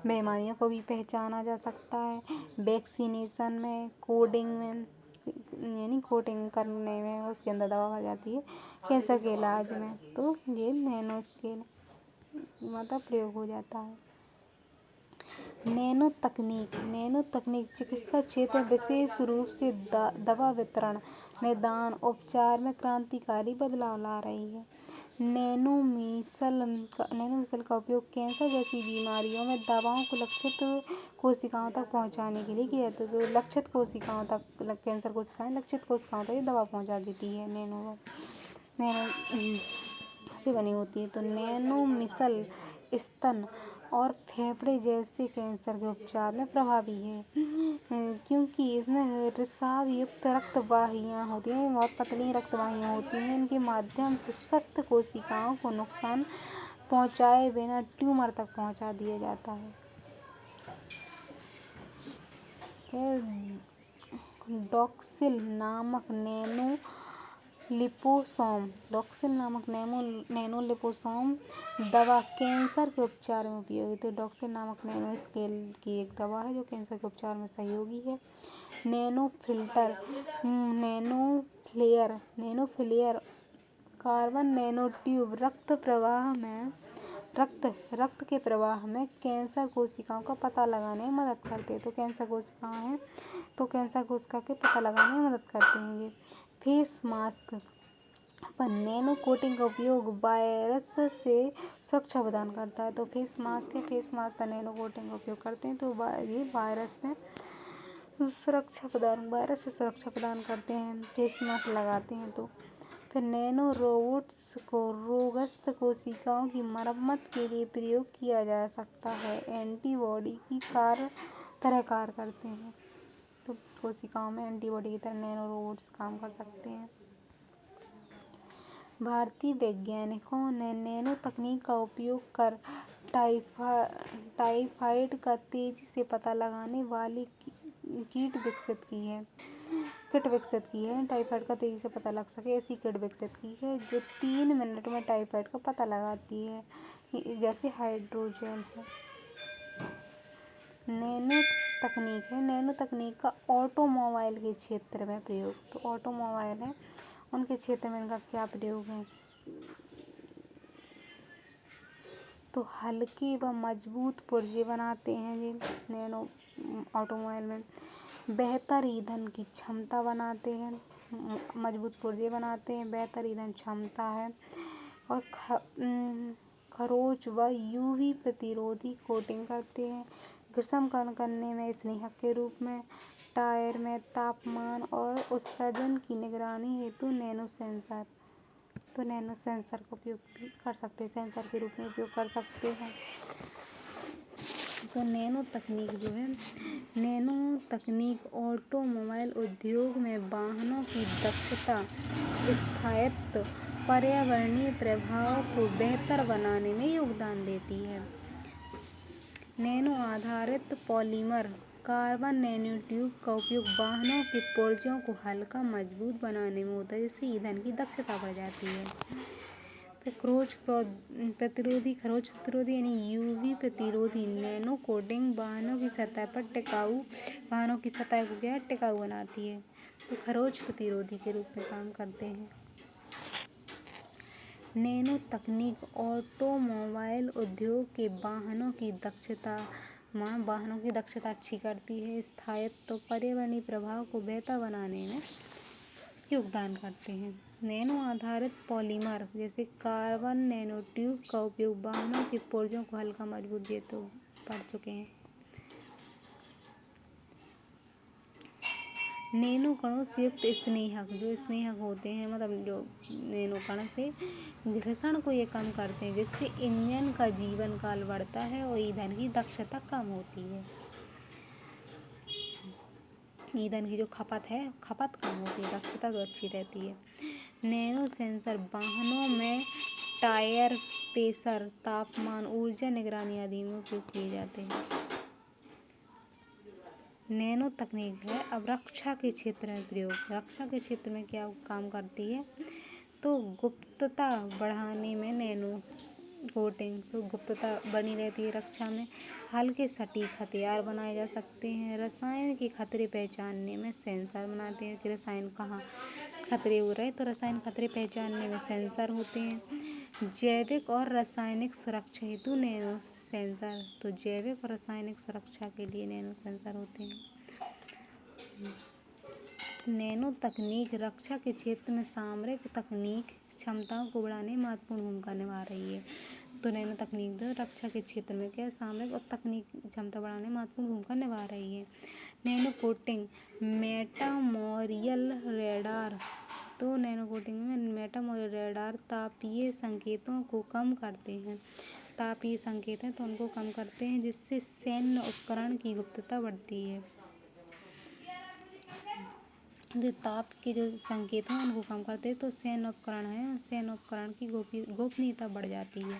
बीमारियों को भी पहचाना जा सकता है। वैक्सीनेशन में, कोडिंग में यानी कोडिंग करने में उसके अंदर दवा भर जाती है। कैंसर के इलाज में तो ये नैनो स्केल मतलब प्रयोग हो जाता है। नैनो तकनीक चिकित्सा क्षेत्र में विशेष रूप से दवा वितरण, निदान, उपचार में क्रांतिकारी बदलाव ला रही है। नैनो मिसल का उपयोग कैंसर जैसी बीमारियों में दवाओं को लक्षित कोशिकाओं तक पहुंचाने के लिए किया जाता है। तो लक्षित कोशिकाओं तक, कैंसर कोशिकाएं लक्षित कोशिकाओं तक दवा पहुंचा देती है, नैनो से बनी होती है। तो नैनो मिसल स्तन और फेफड़े जैसे कैंसर के उपचार में प्रभावी है, क्योंकि इसमें रिसाव युक्त रक्तवाहियाँ होती हैं, बहुत पतली रक्तवाहियाँ होती हैं, इनके माध्यम से स्वस्थ कोशिकाओं को नुकसान पहुंचाए बिना ट्यूमर तक पहुंचा दिया जाता है। फिर डॉक्सिल नामक नैनो लिपोसोम दवा कैंसर के उपचार में उपयोगी। तो डॉक्सिल नामक नैनो स्केल की एक दवा है जो कैंसर के उपचार में सहयोगी है। Nano flare carbon nano tube रक्त के प्रवाह में कैंसर कोशिकाओं का पता लगाने में मदद करते हैं। तो कैंसर कोशिकाएं हैं, तो कैंसर कोशिका के पता लगाने में मदद करते हैं ये। फेस मास्क पर नैनो कोटिंग का उपयोग वायरस से सुरक्षा प्रदान करता है। तो फेस मास्क पर नैनो कोटिंग का उपयोग करते हैं, तो ये वायरस से सुरक्षा प्रदान करते हैं, फेस मास्क लगाते हैं। तो फिर नैनो रोबोट्स को रोगग्रस्त कोशिकाओं की मरम्मत के लिए प्रयोग किया जा सकता है, एंटीबॉडी की तरह कार्य करते हैं। तो कोशिकाओं में एंटीबॉडी की तरह नैनो रोबोट्स काम कर सकते हैं। भारतीय वैज्ञानिकों ने नैनो तकनीक का उपयोग कर टाइफाइड का तेजी से पता लगाने वाली किट विकसित की है। टाइफाइड का तेजी से पता लग सके ऐसी किट विकसित की है, जो 3 मिनट में टाइफाइड का पता लगाती है, जैसे हाइड्रोजेल है। नैनो तकनीक का ऑटोमोबाइल के क्षेत्र में प्रयोग। तो ऑटोमोबाइल है, उनके क्षेत्र में इनका क्या प्रयोग है। तो हल्के व मजबूत पुर्जे बनाते हैं ये नैनो ऑटोमोबाइल में। बेहतर ईंधन की क्षमता बनाते हैं, मजबूत पुर्जे बनाते हैं, बेहतर ईंधन क्षमता है। और खरोंच व यूवी प्रतिरोधी कोटिंग करते हैं। विषमकरण करने में स्नेहक के रूप में। टायर में तापमान और उत्सर्जन की निगरानी हेतु नैनो सेंसर। तो नैनो सेंसर का उपयोग भी कर सकते हैं, सेंसर के रूप में उपयोग कर सकते हैं। तो नैनो तकनीक जो है, नैनो तकनीक ऑटोमोबाइल उद्योग में वाहनों की दक्षता, स्थायित्व, पर्यावरणीय प्रभाव को बेहतर बनाने में योगदान देती है। नैनो आधारित पॉलीमर कार्बन नैनोट्यूब का उपयोग वाहनों के पुर्जों को हल्का मजबूत बनाने में होता है, जिससे ईंधन की दक्षता बढ़ जाती है। फिर खरोंच प्रतिरोधी यानी यूवी प्रतिरोधी नैनो कोटिंग वाहनों की सतह को क्या है, टिकाऊ बनाती है। तो खरोंच प्रतिरोधी के रूप में काम करते हैं। नैनो तकनीक ऑटोमोबाइल उद्योग के वाहनों की दक्षता अच्छी करती है, स्थायित्व तो पर्यावरणीय प्रभाव को बेहतर बनाने में योगदान करते हैं। नैनो आधारित पॉलीमर जैसे कार्बन नैनोट्यूब का उपयोग वाहनों के पुर्जों को हल्का मजबूत देते पड़ चुके हैं। नैनो कणों से युक्त स्नेहक, जो स्नेहक होते हैं, मतलब जो नैनो कण से घर्षण को ये कम करते हैं, जिससे इंजन का जीवन काल बढ़ता है और ईंधन की दक्षता कम होती है। ईंधन की जो खपत कम होती है, दक्षता तो अच्छी रहती है। नैनो सेंसर वाहनों में टायर प्रेशर, तापमान, ऊर्जा निगरानी आदि में उपयोग किए जाते हैं। नैनो तकनीक है अब रक्षा के क्षेत्र में प्रयोग। रक्षा के क्षेत्र में क्या काम करती है, तो गुप्तता बढ़ाने में नैनो कोटिंग, तो गुप्तता बनी रहती है रक्षा में। हल्के सटीक हथियार बनाए जा सकते हैं। रसायन के खतरे पहचानने में सेंसर बनाते हैं कि रसायन कहाँ खतरे हो रहे हैं, तो रसायन खतरे पहचानने में सेंसर होते हैं। जैविक और रासायनिक सुरक्षा हेतु नैनो सेंसर, तो जैविक और रासायनिक सुरक्षा के लिए नैनो सेंसर होते हैं। नैनो तकनीक रक्षा के क्षेत्र में सामरिक तकनीक क्षमताओं को बढ़ाने में महत्वपूर्ण भूमिका निभा रही है। तो नैनो तकनीक जो रक्षा के क्षेत्र में क्या सामरिक और तकनीक क्षमता बढ़ाने में महत्वपूर्ण भूमिका निभा रही है। नैनो कोटिंग मेटामोरियल रेडार, तो नैनो कोटिंग में मेटामोरियल रेडार तापीय संकेतों को कम करते हैं। तापीय संकेत हैं तो उनको कम करते हैं, जिससे सैन्य उपकरण की गुप्तता बढ़ती है। जो ताप के जो संकेत हैं उनको कम करते हैं, तो सैन्य उपकरण की गोपनीयता बढ़ जाती है।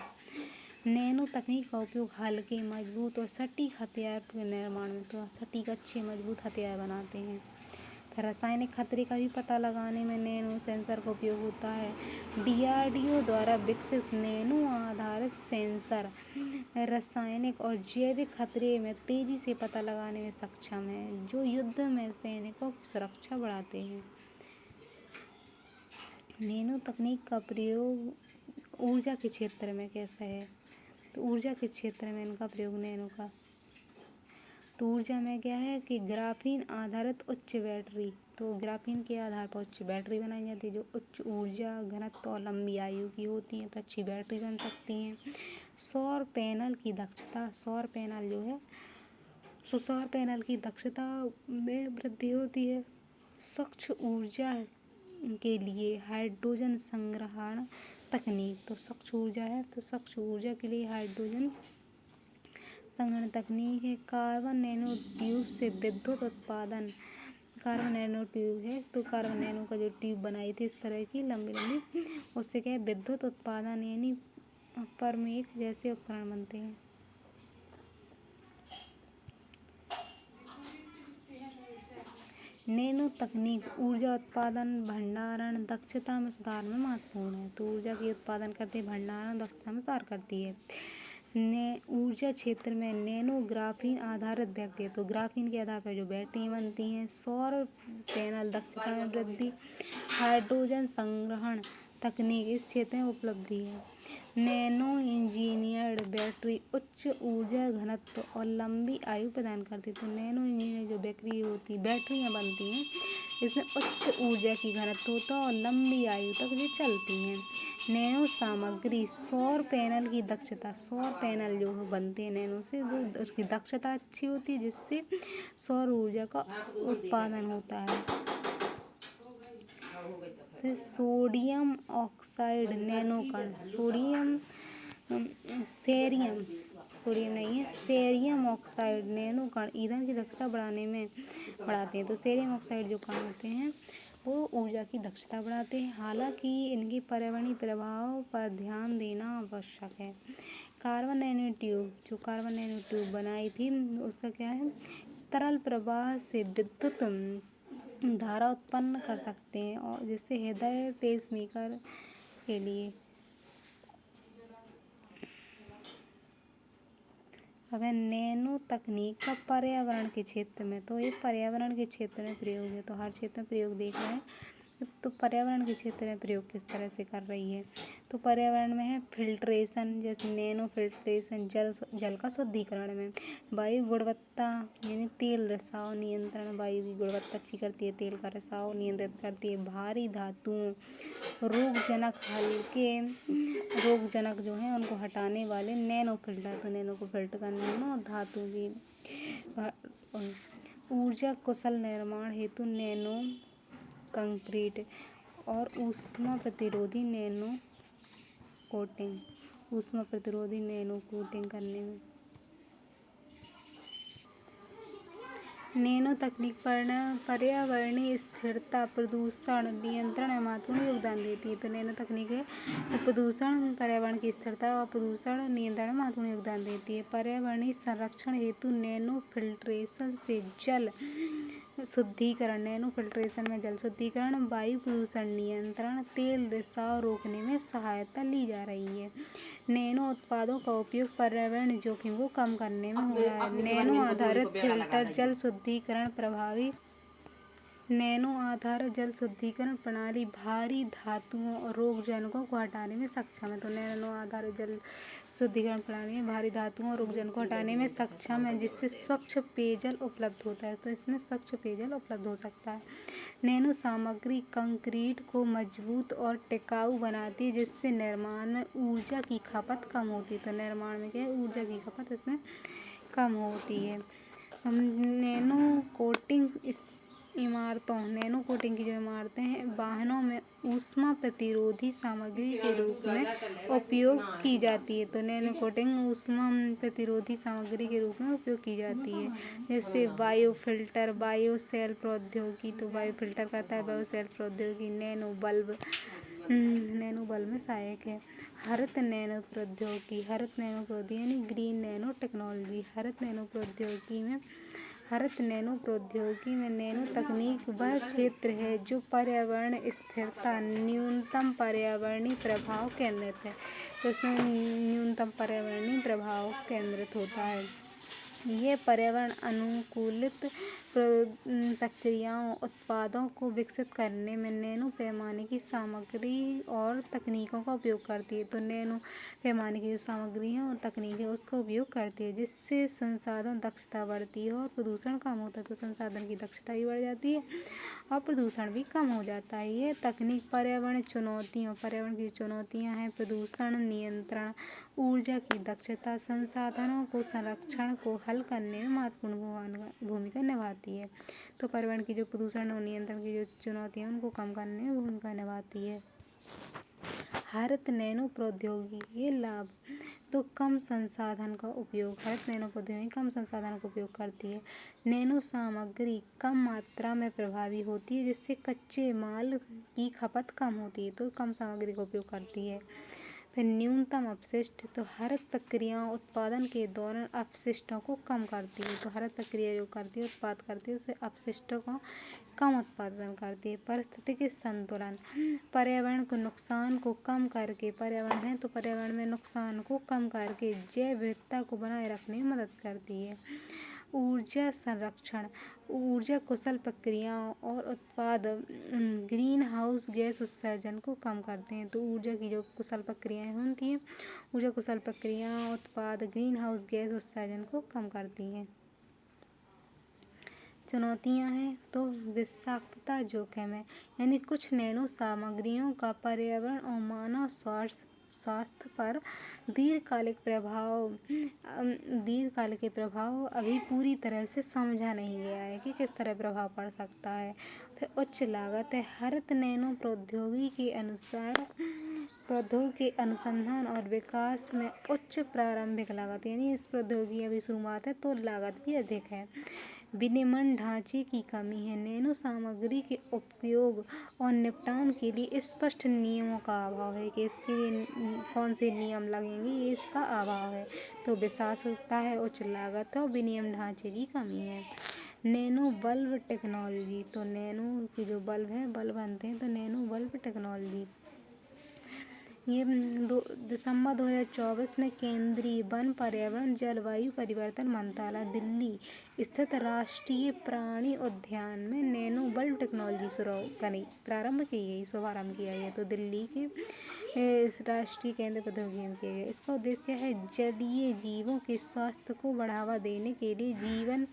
नैनो तकनीक का उपयोग हल्के, मजबूत और सटीक हथियार के निर्माण में, तो सटीक अच्छे मजबूत हथियार बनाते हैं। फिर रासायनिक खतरे का भी पता लगाने में नैनो सेंसर का उपयोग होता है। DRDO द्वारा विकसित नैनो आधारित सेंसर रासायनिक और जैविक खतरे में तेजी से पता लगाने में सक्षम है, जो युद्ध में सैनिकों की सुरक्षा बढ़ाते हैं। नैनो तकनीक का प्रयोग ऊर्जा के क्षेत्र में कैसा है, तो ऊर्जा के क्षेत्र में इनका प्रयोग नैनो का, तो ऊर्जा में क्या है कि ग्राफीन आधारित उच्च बैटरी, तो ग्राफीन के आधार पर उच्च बैटरी बनाई जाती है, जो उच्च ऊर्जा घनत्व और लंबी आयु की होती हैं, तो अच्छी बैटरी बन सकती हैं। सौर पैनल की दक्षता, सौर पैनल जो है, सौर पैनल की दक्षता में वृद्धि होती है। स्वच्छ ऊर्जा के लिए हाइड्रोजन संग्रहण तकनीक, तो स्वच्छ ऊर्जा है, तो स्वच्छ ऊर्जा के लिए हाइड्रोजन संग्रहण तकनीक है। कार्बन नैनो ट्यूब से विद्युत उत्पादन, कार्बन नैनो ट्यूब है, तो कार्बन नैनो का जो ट्यूब बनाई थी इस तरह की लंबी लंबी, उससे क्या है विद्युत उत्पादन यानी परमेक जैसे उपकरण बनते हैं। नैनो तकनीक ऊर्जा उत्पादन, भंडारण दक्षता में सुधार में महत्वपूर्ण है, तो ऊर्जा की उत्पादन करती है, भंडारण दक्षता में सुधार करती है। ऊर्जा क्षेत्र में नैनो ग्राफीन आधारित बैटरी, तो ग्राफीन के आधार पर जो बैटरी बनती हैं। सौर पैनल दक्षता में वृद्धि, हाइड्रोजन संग्रहण तकनीक इस क्षेत्र में उपलब्धि है। नैनो इंजीनियर्ड बैटरी उच्च ऊर्जा घनत्व और लंबी आयु प्रदान करती है, तो नैनो इंजीनियर जो बैटरियाँ बनती हैं, इसमें उच्च ऊर्जा की घनत्व होता है और लंबी आयु तक ये चलती हैं। नैनो सामग्री सौर पैनल की दक्षता, सौर पैनल जो बनते हैं नैनो से, वो उसकी दक्षता अच्छी होती है, जिससे सौर ऊर्जा का उत्पादन होता है। तो सोडियम ऑक्साइड नैनो कण, सोडियम सेरियम, सोडियम नहीं है, सेरियम ऑक्साइड नैनो कण ईंधन की दक्षता बढ़ाते हैं। तो सेरियम ऑक्साइड जो कण होते हैं वो ऊर्जा की दक्षता बढ़ाते हैं। हालांकि इनके पर्यावरणीय प्रभाव पर ध्यान देना आवश्यक है। कार्बन नैनो ट्यूब, जो कार्बन नैनो ट्यूब बनाई थी उसका क्या है, तरल प्रवाह से विद्युत धारा उत्पन्न कर सकते हैं और जिससे हृदय पेसमेकर के लिए। अब है नैनो तकनीक का पर्यावरण के क्षेत्र में, तो ये पर्यावरण के क्षेत्र में प्रयोग है, तो हर क्षेत्र में प्रयोग देख रहे हैं। तो पर्यावरण के क्षेत्र में प्रयोग किस तरह से कर रही है, तो पर्यावरण में है फिल्ट्रेशन, जैसे नैनो फिल्ट्रेशन जल का शुद्धिकरण में, वायु गुणवत्ता यानी तेल रिसाव नियंत्रण, वायु की गुणवत्ता अच्छी करती है, तेल का रिसाव नियंत्रित करती है, भारी धातुओं रोगजनक हल्के रोगजनक जो हैं उनको हटाने वाले नैनो फिल्टर, तो नैनो को फिल्टर करने में धातु की ऊर्जा कुशल निर्माण हेतु नैनो कंक्रीट और ऊष्मा प्रतिरोधी नैनो कोटिंग, ऊष्मा प्रतिरोधी नैनो कोटिंग करने में। नैनो तकनीक पर्यावरणीय स्थिरता प्रदूषण नियंत्रण में महत्वपूर्ण योगदान देती है। तो नैनो तकनीक है तो प्रदूषण पर्यावरण की स्थिरता और प्रदूषण नियंत्रण में महत्वपूर्ण योगदान देती है। पर्यावरणीय संरक्षण हेतु नैनो फिल्ट्रेशन से जल शुद्धिकरण, नैनो फिल्ट्रेशन में जल शुद्धिकरण, वायु प्रदूषण नियंत्रण, तेल रिसाव रोकने में सहायता ली जा रही है। नैनो उत्पादों का उपयोग पर्यावरण जोखिम को कम करने में हो रहा है। नैनो आधारित फिल्टर जल शुद्धिकरण प्रभावी, नैनो आधारित जल शुद्धिकरण प्रणाली भारी धातुओं और रोगजनकों को हटाने में सक्षम है। तो नैनो आधारित जल शुद्धिकरण प्रणाली में भारी धातुओं और रोगजनकों को हटाने में सक्षम है, जिससे स्वच्छ पेयजल उपलब्ध होता है। तो इसमें स्वच्छ पेयजल उपलब्ध हो सकता है। नैनो सामग्री कंक्रीट को मजबूत और टिकाऊ बनाती है, जिससे निर्माण में ऊर्जा की खपत कम होती है। तो निर्माण में क्या है, ऊर्जा की खपत इसमें कम होती है। नैनो कोटिंग इमारतों, नैनो कोटिंग की जो इमारतें हैं वाहनों में ऊष्मा प्रतिरोधी सामग्री के रूप में उपयोग की जाती है। तो नैनो कोटिंग ऊष्मा प्रतिरोधी सामग्री के रूप में उपयोग की जाती है, जैसे बायो फिल्टर, बायो सेल प्रौद्योगिकी, तो बायो फिल्टर करता है बायो सेल प्रौद्योगिकी, नैनो बल्ब में सहायक है। हरित नैनो प्रौद्योगिकी, हरित नैनो प्रौद्योगिकी यानी ग्रीन नैनो टेक्नोलॉजी, हरित नैनो प्रौद्योगिकी में नैनो तकनीक वह क्षेत्र है जो पर्यावरण स्थिरता न्यूनतम पर्यावरणीय प्रभाव केंद्रित है। तो इसमें न्यूनतम पर्यावरणीय प्रभाव केंद्रित होता है। ये पर्यावरण अनुकूलित प्रक्रियाओं उत्पादों को विकसित करने में नैनो पैमाने की सामग्री और तकनीकों का उपयोग करती है। तो नैनो पैमाने की जो सामग्री है और तकनीक है उसका उपयोग करती है, जिससे संसाधन दक्षता बढ़ती है और प्रदूषण कम होता है। तो संसाधन की दक्षता भी बढ़ जाती है और प्रदूषण भी कम हो जाता है। ये तकनीक पर्यावरण की चुनौतियाँ हैं प्रदूषण नियंत्रण, ऊर्जा की दक्षता, संसाधनों को संरक्षण को हल करने में महत्वपूर्ण भूमिका निभाती है। तो पर्यावरण की जो प्रदूषण और नियंत्रण की जो चुनौतियाँ उनको कम करने में भूमिका निभाती है। हरित नैनो प्रौद्योगिकी के लाभ, तो कम संसाधन का उपयोग, हरित नैनो प्रौद्योगिकी कम संसाधनों का उपयोग करती है। नैनो सामग्री कम मात्रा में प्रभावी होती है, जिससे कच्चे माल की खपत कम होती है। तो कम सामग्री का उपयोग करती है। फिर न्यूनतम अपशिष्ट, तो हरित प्रक्रिया उत्पादन के दौरान अपशिष्टों को कम करती है। तो हरित प्रक्रिया जो करती है उत्पाद करती है उससे अपशिष्टों का कम उत्पादन करती है। पारिस्थितिकी संतुलन, पर्यावरण को नुकसान को कम करके, पर्यावरण है तो पर्यावरण में नुकसान को कम करके जैव विविधता को बनाए रखने में मदद करती है। ऊर्जा संरक्षण, ऊर्जा कुशल प्रक्रियाओं और उत्पाद ग्रीन हाउस गैस उत्सर्जन को कम करते हैं। तो ऊर्जा की जो कुशल प्रक्रियाएं होती हैं, ऊर्जा कुशल प्रक्रियाएं उत्पाद ग्रीन हाउस गैस उत्सर्जन को कम करती हैं। चुनौतियां हैं तो विषाक्तता जोखिम है, यानी कुछ नैनो सामग्रियों का पर्यावरण और मानव स्वास्थ्य पर दीर्घकाल के प्रभाव अभी पूरी तरह से समझा नहीं गया है कि किस तरह प्रभाव पड़ सकता है। फिर उच्च लागत है। हरित नैनो प्रौद्योगिकी के अनुसंधान और विकास में उच्च प्रारंभिक लागत, यानी इस प्रौद्योगिकी अभी शुरुआत है तो लागत भी अधिक है। विनिर्माण ढांचे की कमी है। नैनो सामग्री के उपयोग और निपटान के लिए स्पष्ट नियमों का अभाव है कि इसके लिए कौन से नियम लगेंगे, ये इसका अभाव है। तो विशालता है, उच्च लागत है और विनियम ढांचे की कमी है। नैनो बल्ब टेक्नोलॉजी, तो नैनो की जो बल्ब बनते हैं तो नैनो बल्ब टेक्नोलॉजी ये दिसंबर 2024 में केंद्रीय वन, पर्यावरण, जलवायु परिवर्तन मंत्रालय दिल्ली स्थित राष्ट्रीय प्राणी उद्यान में नैनो बल्ब टेक्नोलॉजी शुभारंभ किया गया। तो दिल्ली के इस राष्ट्रीय केंद्र प्रौद्योगिकी में किया गया। इसका उद्देश्य क्या है? जलीय जीवों के स्वास्थ्य को बढ़ावा देने के लिए जीवन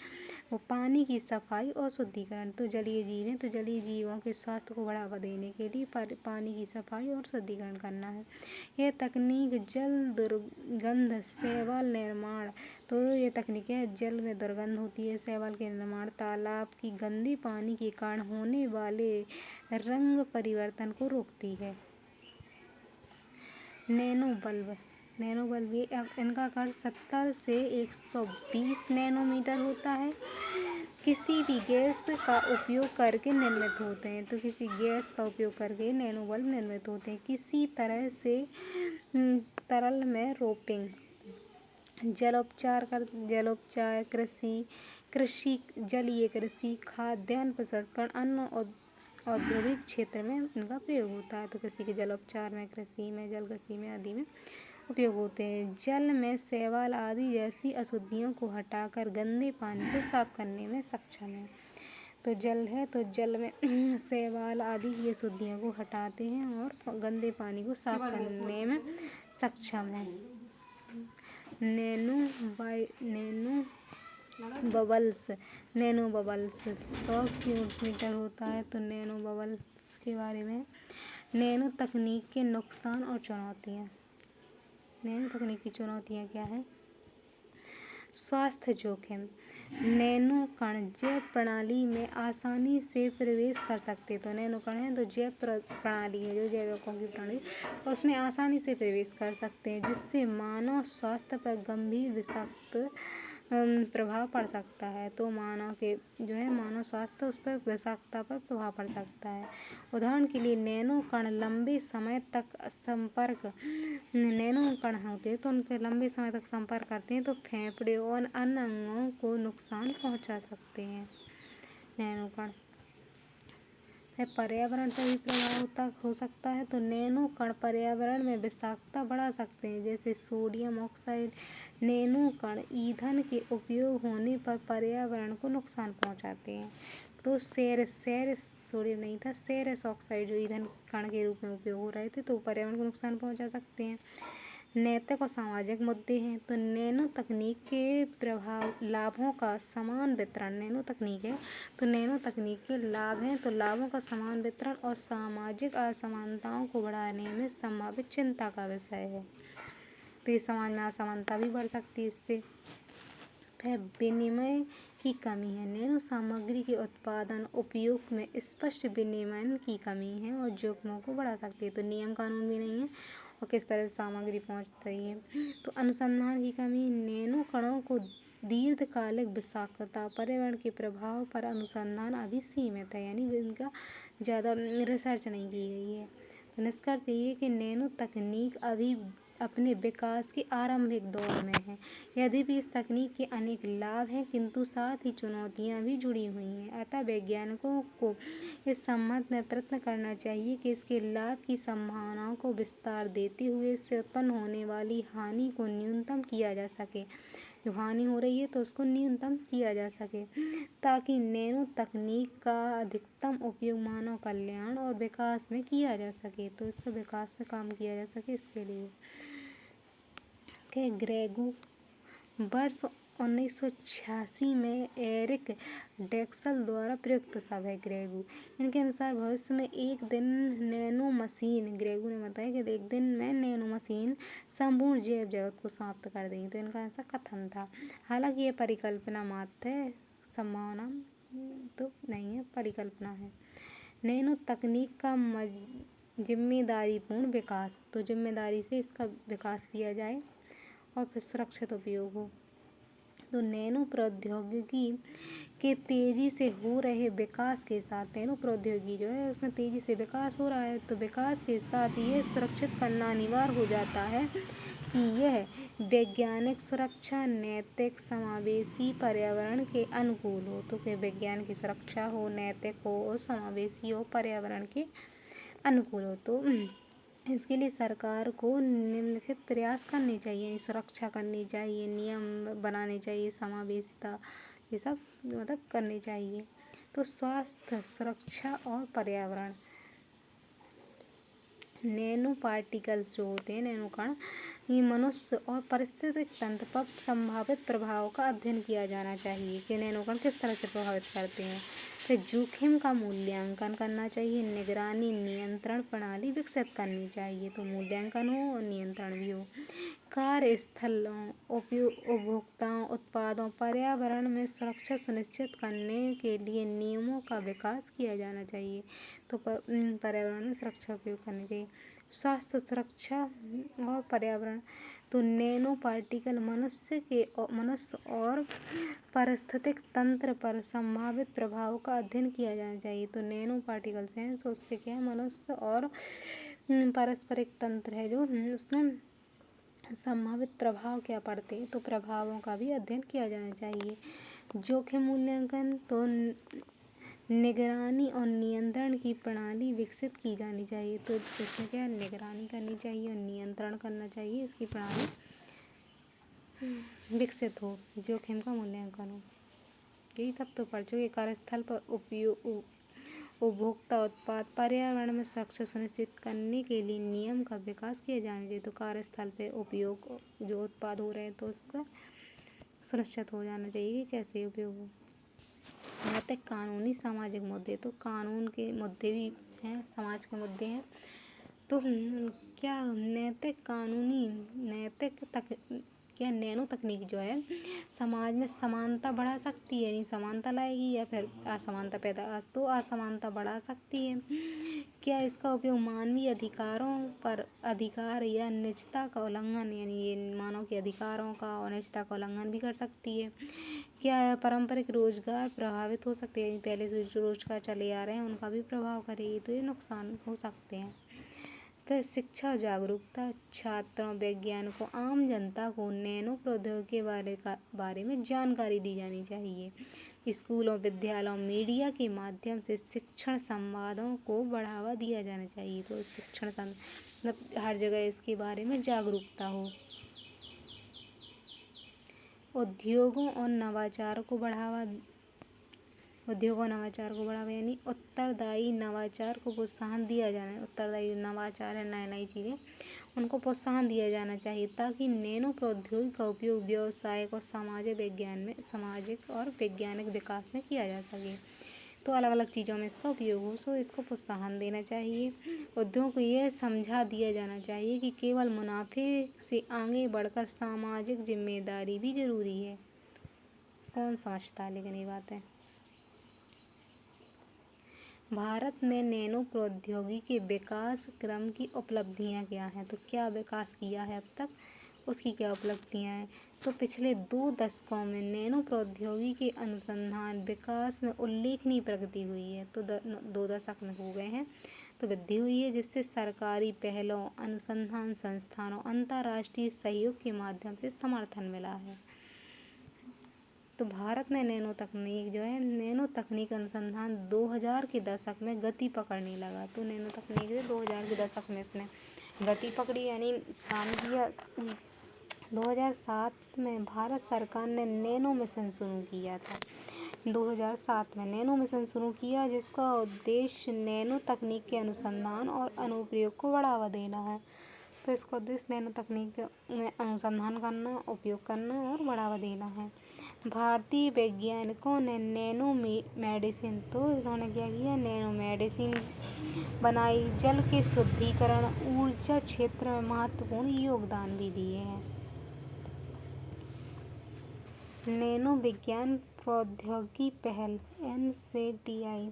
वो पानी की सफाई और शुद्धिकरण। तो जलीय जीव हैं तो जलीय जीवों के स्वास्थ्य को बढ़ावा देने के लिए पानी की सफाई और शुद्धिकरण करना है। यह तकनीक जल दुर्गंध शैवाल निर्माण, तो ये तकनीक है जल में दुर्गंध होती है, शैवाल के निर्माण, तालाब की गंदे पानी के कारण होने वाले रंग परिवर्तन को रोकती है। नैनो बल्ब ये इनका आकार 70 से 120 नैनोमीटर होता है। किसी भी गैस का उपयोग करके निर्मित होते हैं। तो किसी गैस का उपयोग करके नैनो बल्ब निर्मित होते हैं। किसी तरह से तरल में रोपिंग, जलोपचार, जलीय कृषि, खाद्यान्न प्रसंस्करण, अन्य औद्योगिक क्षेत्र में इनका प्रयोग होता है। तो कृषि के जलोपचार में, कृषि में, जल कृषि में आदि में उपयोग होते हैं। जल में शैवाल आदि जैसी अशुद्धियों को हटाकर गंदे पानी को साफ करने में सक्षम है। तो जल है तो जल में शैवाल आदि की अशुद्धियों को हटाते हैं और गंदे पानी को साफ करने में सक्षम है। नैनो बबल्स 100 क्यूबिक मीटर होता है। तो नैनो बबल्स के बारे में, नैनो तकनीक के नुकसान और चुनौतियाँ। नैनो तकनीक की चुनौतियाँ क्या है? स्वास्थ्य जोखिम। नैनो कण जैव प्रणाली में आसानी से प्रवेश कर सकते। तो नैनो कण है तो जैव प्रणाली है, जो जैविकों की प्रणाली, उसमें आसानी से प्रवेश कर सकते हैं, जिससे मानव स्वास्थ्य पर गंभीर विषाक्त प्रभाव पड़ सकता है। तो मानव स्वास्थ्य उस पर विषाक्तता पर प्रभाव पड़ सकता है। उदाहरण के लिए नैनो कण लंबे समय तक होते हैं तो उनके लंबे समय तक संपर्क करते हैं तो फेफड़े और अन्य अंगों को नुकसान पहुंचा सकते हैं। नैनो कण पर्यावरण पर भी प्रभाव हो सकता है। तो नैनो कण पर्यावरण में विषाक्तता बढ़ा सकते हैं, जैसे सोडियम ऑक्साइड। नैनो कण ईंधन के उपयोग होने पर पर्यावरण को नुकसान पहुंचाते हैं। तो सोडियम नहीं था, सेरस ऑक्साइड जो ईंधन कण के रूप में उपयोग हो रहे थे तो पर्यावरण को नुकसान पहुंचा सकते हैं। नैतिक और सामाजिक मुद्दे हैं। तो नैनो तकनीक के लाभों का समान वितरण। नैनो तकनीक है तो नैनो तकनीक के लाभ हैं तो लाभों का समान वितरण और सामाजिक असमानताओं को बढ़ाने में संभावित चिंता का विषय है। तो ये समाज में असमानता भी बढ़ सकती है इससे। फिर विनिमय की कमी है। नैनो सामग्री के उत्पादन उपयोग में स्पष्ट विनियमन की कमी है और जोखिमों को बढ़ा सकती है। तो नियम कानून भी नहीं है और किस तरह से सामग्री पहुंच रही है। तो अनुसंधान की कमी। नैनो कणों को दीर्घकालिक विषाक्तता, पर्यावरण के प्रभाव पर अनुसंधान अभी सीमित है, यानी इनका ज़्यादा रिसर्च नहीं की गई है। तो निष्कर्ष ये है कि नैनो तकनीक अभी अपने विकास के आरंभिक दौर में है। यद्यपि इस तकनीक के अनेक लाभ हैं किंतु साथ ही चुनौतियां भी जुड़ी हुई हैं। अतः वैज्ञानिकों को इस संबंध में प्रयत्न करना चाहिए कि इसके लाभ की संभावनाओं को विस्तार देते हुए इससे उत्पन्न होने वाली हानि को न्यूनतम किया जा सके। जो हानि हो रही है तो उसको न्यूनतम किया जा सके, ताकि नैनो तकनीक का अधिकतम उपयोग मानव कल्याण और विकास में किया जा सके। तो इसका विकास में काम किया जा सके इसके लिए। ग्रेगो बर्ड्स 1986 में एरिक ड्रेक्सल द्वारा प्रयुक्त शब्द है ग्रेगू। इनके अनुसार भविष्य में एक दिन नैनो मशीन, ग्रेगू ने बताया कि एक दिन में नैनो मशीन संपूर्ण जैव जगत को समाप्त कर देगी। तो इनका ऐसा कथन था। हालांकि ये परिकल्पना मात्र है, संभावना तो नहीं है, परिकल्पना है। नैनो तकनीक का जिम्मेदारीपूर्ण विकास, तो जिम्मेदारी से इसका विकास किया जाए और फिर सुरक्षित उपयोग हो। तो नैनो प्रौद्योगिकी के तेज़ी से हो रहे विकास के साथ, नैनो प्रौद्योगिकी जो है उसमें तेज़ी से विकास हो रहा है, तो विकास के साथ ये सुरक्षित करना अनिवार्य हो जाता है कि यह वैज्ञानिक सुरक्षा, नैतिक, समावेशी, पर्यावरण के अनुकूल हो। तो कि विज्ञान की सुरक्षा हो, नैतिक हो और समावेशी हो, पर्यावरण के अनुकूल हो। तो इसके लिए सरकार को निम्नलिखित प्रयास करने चाहिए, सुरक्षा करनी चाहिए, नियम बनाने चाहिए, समावेशिता, ये सब मतलब करने चाहिए। तो स्वास्थ्य, सुरक्षा और पर्यावरण, नैनो पार्टिकल्स जो होते हैं, नैनो कण, ये मनुष्य और पारिस्थितिक तंत्र पर संभावित प्रभाव का अध्ययन किया जाना चाहिए कि नैनो कण किस तरह से प्रभावित करते हैं। फिर जोखिम का मूल्यांकन करना चाहिए, निगरानी, नियंत्रण प्रणाली विकसित करनी चाहिए। तो मूल्यांकन हो और नियंत्रण भी हो। कार्यस्थलों, उपभोक्ताओं, उत्पादों, पर्यावरण में सुरक्षा सुनिश्चित करने के लिए नियमों का विकास किया जाना चाहिए। तो पर्यावरण में सुरक्षा उपयोग करनी चाहिए। स्वास्थ्य, सुरक्षा और पर्यावरण, तो नैनो पार्टिकल मनुष्य और पारिस्थितिक तंत्र पर संभावित प्रभाव का अध्ययन किया जाना चाहिए। तो नैनो पार्टिकल्स हैं तो उससे क्या है, मनुष्य और पारस्परिक तंत्र है जो उसमें संभावित प्रभाव क्या पड़ते हैं, तो प्रभावों का भी अध्ययन किया जाना चाहिए। जोखिम मूल्यांकन, तो निगरानी और नियंत्रण की प्रणाली विकसित की जानी चाहिए। तो इसमें क्या, निगरानी करनी चाहिए और नियंत्रण करना चाहिए, इसकी प्रणाली विकसित हो, जोखिम का मूल्यांकन हो। यही सब तो पढ़ चुके। कार्यस्थल पर उपयोग, उपभोक्ता, उत्पाद, पर्यावरण में सुरक्षा सुनिश्चित करने के लिए नियम का विकास किया जाना चाहिए। तो कार्यस्थल पे उपयोग जो उत्पाद हो रहे हैं तो उसका सुनिश्चित हो जाना चाहिए कि कैसे उपयोग हो। नैतिक, कानूनी, सामाजिक मुद्दे, तो कानून के मुद्दे भी हैं, समाज के मुद्दे हैं। तो क्या नैतिक, कानूनी, क्या नैनो तकनीक जो है समाज में समानता बढ़ा सकती है, नहीं समानता लाएगी, या फिर असमानता तो असमानता बढ़ा सकती है। क्या इसका उपयोग मानवीय अधिकारों पर अधिकार या निजता का उल्लंघन, यानी ये मानव के अधिकारों का और निजता का उल्लंघन भी कर सकती है। क्या पारंपरिक रोजगार प्रभावित हो सकते हैं, पहले से जो रोजगार चले आ रहे हैं उनका भी प्रभाव करेगी, तो ये नुकसान हो सकते हैं। फिर शिक्षा और जागरूकता, छात्रों, वैज्ञानिकों, आम जनता को नैनो प्रौद्योगिकी के बारे में जानकारी दी जानी चाहिए। स्कूलों, विद्यालयों, मीडिया के माध्यम से शिक्षण संवादों को बढ़ावा दिया जाना चाहिए। तो शिक्षण मतलब हर जगह इसके बारे में जागरूकता हो। उद्योगों और नवाचार को बढ़ावा, यानी उत्तरदायी नवाचार को प्रोत्साहन दिया जाना है। उत्तरदायी नवाचार है, नई नई चीज़ें, उनको प्रोत्साहन दिया जाना चाहिए ताकि नैनो प्रौद्योगिकी का उपयोग व्यावसायिक और सामाजिक और वैज्ञानिक विकास में किया जा सके। तो अलग अलग चीज़ों में इसका उपयोग हो, सो इसको प्रोत्साहन देना चाहिए। उद्योग को यह समझा दिया जाना चाहिए कि केवल मुनाफे से आगे बढ़कर सामाजिक जिम्मेदारी भी जरूरी है। कौन समझता है लेकिन ये बातें। भारत में नैनो प्रौद्योगिकी के विकास क्रम की उपलब्धियां क्या हैं, तो क्या विकास किया है अब तक, उसकी क्या उपलब्धियां हैं। तो पिछले 2 दशकों में नैनो प्रौद्योगिकी के अनुसंधान विकास में उल्लेखनीय प्रगति हुई है। तो 2 दशक में हो गए हैं, तो वृद्धि हुई है, जिससे सरकारी पहलों, अनुसंधान संस्थानों, अंतर्राष्ट्रीय सहयोग के माध्यम से समर्थन मिला है। तो भारत में नैनो तकनीक अनुसंधान 2000 के दशक में गति पकड़ने लगा। तो नैनो तकनीक से 2000 के दशक में इसने गति पकड़ी, यानी काम किया। 2007 में भारत सरकार ने नैनो मिशन शुरू किया था। 2007 में नैनो मिशन शुरू किया, जिसका उद्देश्य नैनो तकनीक के अनुसंधान और अनुप्रयोग को बढ़ावा देना है। तो इसका उद्देश्य नैनो तकनीक में अनुसंधान करना, उपयोग करना और बढ़ावा देना है। भारतीय वैज्ञानिकों ने नैनो मेडिसिन, तो इन्होंने क्या किया, नैनो मेडिसिन बनाई, जल के शुद्धिकरण, ऊर्जा क्षेत्र में महत्वपूर्ण योगदान भी दिए हैं। नैनो विज्ञान प्रौद्योगिकी पहल NCTI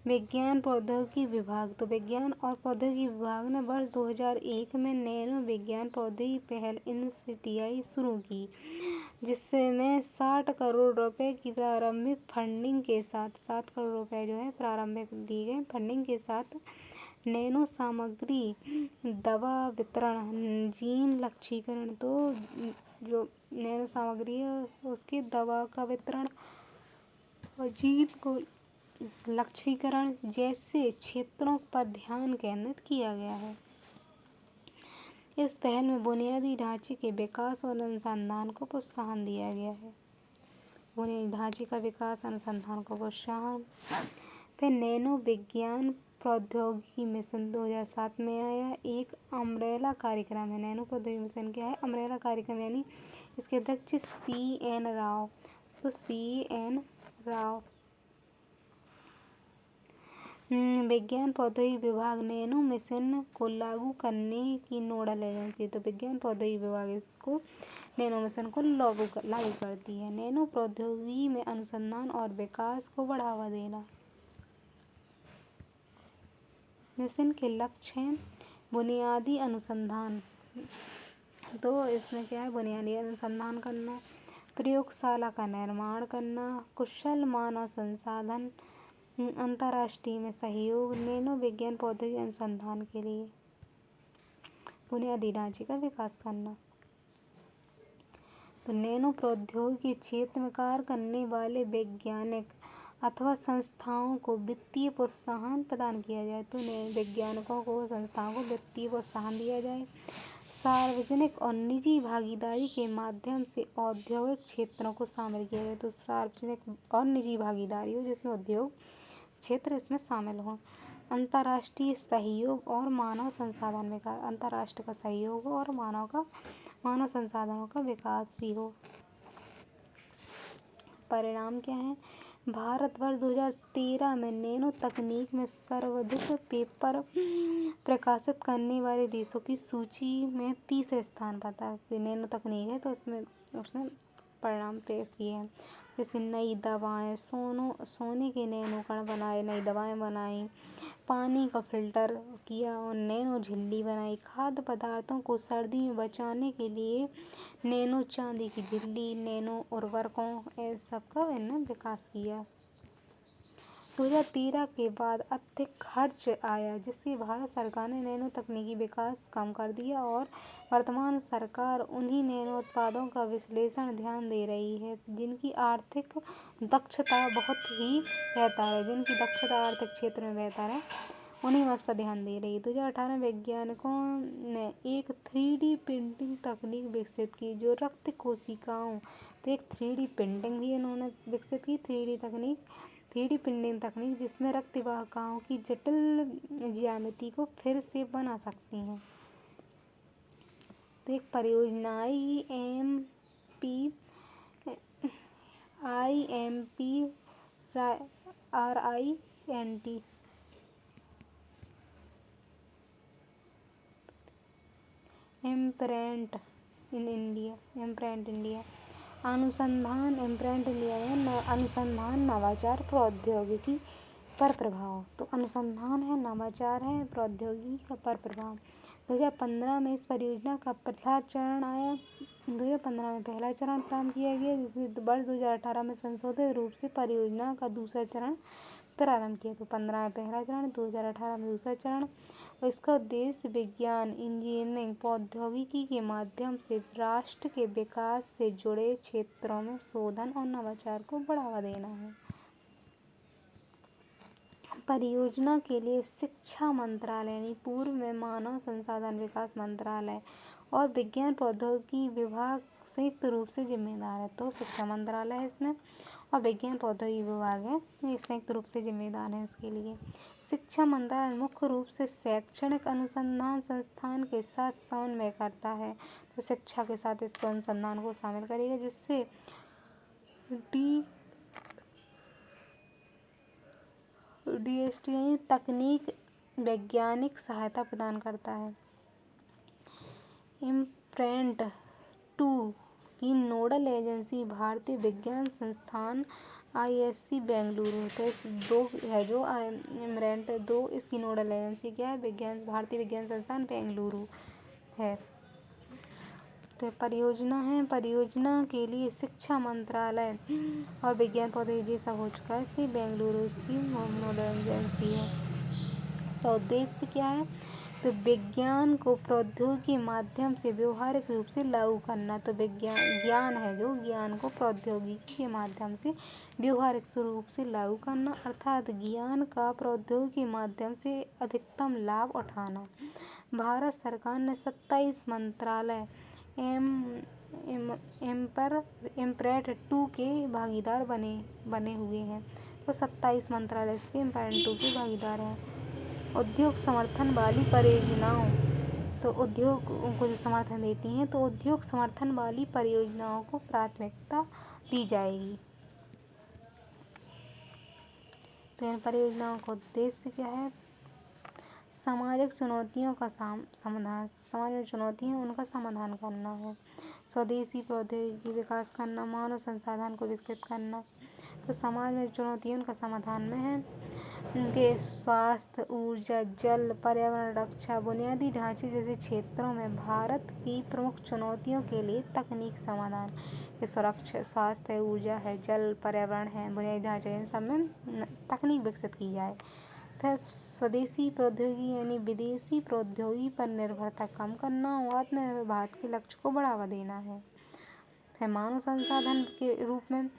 विज्ञान प्रौद्योगिकी विभाग, तो विज्ञान और प्रौद्योगिकी विभाग ने वर्ष 2001 में नैनो विज्ञान प्रौद्योगिकी पहल NCTI शुरू की, जिसमें 60 करोड़ रुपए की प्रारंभिक फंडिंग के साथ 7 करोड़ रुपए जो है प्रारंभिक दी गए फंडिंग के साथ नैनो सामग्री, दवा वितरण, जीन लक्ष्यीकरण, तो जो नैनो सामग्री है उसकी दवा का वितरण और जीन को लक्ष्यीकरण जैसे क्षेत्रों पर ध्यान केंद्रित किया गया है। इस पहल में बुनियादी ढांचे के विकास और अनुसंधान को प्रोत्साहन दिया गया है। बुनियादी ढांचे का विकास, अनुसंधान को प्रोत्साहन। फिर नैनो विज्ञान प्रौद्योगिकी मिशन 2007 में आया, एक अम्ब्रेला कार्यक्रम है। नैनो प्रौद्योगिकी मिशन क्या है, अम्ब्रेला कार्यक्रम, यानी इसके अध्यक्ष CN राव, तो CN राव। विज्ञान प्रौद्योगिकी विभाग नैनो मिशन को लागू करने की नोडल एजेंसी, तो विज्ञान प्रौद्योगिकी विभाग इसको नैनो मिशन को लागू करती है। नैनो प्रौद्योगिकी में अनुसंधान और विकास को बढ़ावा देना। मिशन के लक्ष्य हैं बुनियादी अनुसंधान, तो इसमें क्या है, बुनियादी अनुसंधान करना, प्रयोगशाला का निर्माण करना, कुशल मानव संसाधन, अंतर्राष्ट्रीय में सहयोग, नैनो विज्ञान प्रौद्योगिकी अनुसंधान के लिए बुनियादी ढांचे का विकास करना। तो नैनो प्रौद्योगिकी के क्षेत्र में कार्य करने वाले वैज्ञानिक अथवा संस्थाओं को वित्तीय प्रोत्साहन प्रदान किया जाए, तो वैज्ञानिकों को, संस्थाओं को वित्तीय प्रोत्साहन दिया जाए। सार्वजनिक और निजी भागीदारी के माध्यम से औद्योगिक क्षेत्रों को शामिल किया जाए, तो सार्वजनिक और निजी भागीदारी हो जिसमें उद्योग क्षेत्र इसमें शामिल हों। अंतर्राष्ट्रीय सहयोग और मानव संसाधन विकास, अंतर्राष्ट्रीय का सहयोग हो और मानव संसाधनों का विकास भी हो। परिणाम क्या है, भारतवर्ष 2013 में नैनो तकनीक में सर्वाधिक पेपर प्रकाशित करने वाले देशों की सूची में 30 स्थान पर था। नैनो तकनीक है तो उसमें परिणाम पेश किए हैं, जैसे नई दवाएं, सोने के नैनो कण बनाए, नई दवाएं बनाई, पानी का फिल्टर किया और नैनो झिल्ली बनाई, खाद्य पदार्थों को सर्दी में बचाने के लिए नैनो चांदी की झिल्ली, नैनो उर्वरकों, इन सब का इन्होंने विकास किया। 2013 के बाद अधिक खर्च आया, जिससे भारत सरकार ने नैनो तकनीकी विकास कम कर दिया और वर्तमान सरकार उन्हीं नैनो उत्पादों का विश्लेषण ध्यान दे रही है जिनकी आर्थिक दक्षता बहुत ही बेहतर है, जिनकी दक्षता आर्थिक क्षेत्र में बेहतर है, उन्हीं में उस पर ध्यान दे रही है। 2018 में वैज्ञानिकों ने एक 3D प्रिंटिंग तकनीक विकसित की जो रक्त कोशिकाओं, तो एक 3D प्रिंटिंग भी इन्होंने विकसित की, 3D प्रिंटिंग तकनीक जिसमें रक्त वाहिकाओं की जटिल ज्यामिति को फिर से बना सकती हैं। तो एक परियोजना IMP-RINT इम्प्रिंट इंडिया अनुसंधान, इम्प्रिंट इंडिया में अनुसंधान, नवाचार, प्रौद्योगिकी पर प्रभाव। तो अनुसंधान है, नवाचार है, प्रौद्योगिकी का पर प्रभाव। 2015 में इस परियोजना का पहला चरण आया। 2015 में पहला चरण प्रारंभ किया गया, जिसमें वर्ष 2018 में संशोधित रूप से परियोजना का दूसरा चरण प्रारंभ किया। तो 15 में पहला चरण, 2018 में दूसरा चरण। और इसका उद्देश्य विज्ञान, इंजीनियरिंग, प्रौद्योगिकी के माध्यम से राष्ट्र के विकास से जुड़े क्षेत्रों में शोधन और नवाचार को बढ़ावा देना है। परियोजना के लिए शिक्षा मंत्रालय यानी पूर्व में मानव संसाधन विकास मंत्रालय और विज्ञान प्रौद्योगिकी विभाग संयुक्त रूप से जिम्मेदार है। तो शिक्षा मंत्रालय है इसमें और विज्ञान प्रौद्योगिकी विभाग है, ये संयुक्त रूप से जिम्मेदार है इसके लिए। शिक्षा मंत्रालय मुख्य रूप से शैक्षणिक अनुसंधान संस्थान के साथ समन्वय करता है, तो शिक्षा के साथ इसको अनुसंधान को शामिल करेगा, जिससे DST तकनीक वैज्ञानिक सहायता प्रदान करता है। इम्प्रिंट 2 की नोडल एजेंसी भारतीय विज्ञान संस्थान ISC बेंगलुरु। तो इस 2 है जो इम्प्रिंट 2 इसकी नोडल एजेंसी क्या है? भारतीय विज्ञान संस्थान बेंगलुरु है। तो परियोजना के लिए शिक्षा मंत्रालय और विज्ञान प्रौद्योगिकी सब हो चुका है, इसलिए बेंगलुरु इसकी नोडल एजेंसी है। तो उद्देश्य क्या है? तो विज्ञान को प्रौद्योगिकी के माध्यम से व्यवहारिक रूप से लागू करना। तो ज्ञान को प्रौद्योगिकी के माध्यम से व्यवहारिक रूप से लागू करना, अर्थात ज्ञान का प्रौद्योगिकी के माध्यम से अधिकतम लाभ उठाना। भारत सरकार ने 27 मंत्रालय इम्प्रिंट 2 के भागीदार बने हुए हैं। तो 27 मंत्रालय इसके इम्प्रिंट 2 के भागीदार हैं। उद्योग समर्थन वाली परियोजनाओं, तो उद्योग को जो समर्थन देती हैं, तो उद्योग समर्थन वाली परियोजनाओं को प्राथमिकता दी जाएगी। तो इन परियोजनाओं का उद्देश्य क्या है? सामाजिक चुनौतियों का समाधान, समाज में चुनौतियाँ उनका समाधान करना है। स्वदेशी प्रौद्योगिकी विकास करना, मानव संसाधन को विकसित करना। तो समाज में चुनौतियों का समाधान में है उनके स्वास्थ्य, ऊर्जा, जल, पर्यावरण रक्षा, बुनियादी ढांचे जैसे क्षेत्रों में भारत की प्रमुख चुनौतियों के लिए तकनीक समाधान। ये सुरक्षा, स्वास्थ्य है, ऊर्जा है, जल, पर्यावरण है, बुनियादी ढांचे, इन सब में तकनीक विकसित की जाए। फिर स्वदेशी प्रौद्योगिकी यानी विदेशी प्रौद्योगिकी पर निर्भरता कम करना और आत्मनिर्भर भारत के लक्ष्य को बढ़ावा देना है। फिर मानव संसाधन के रूप में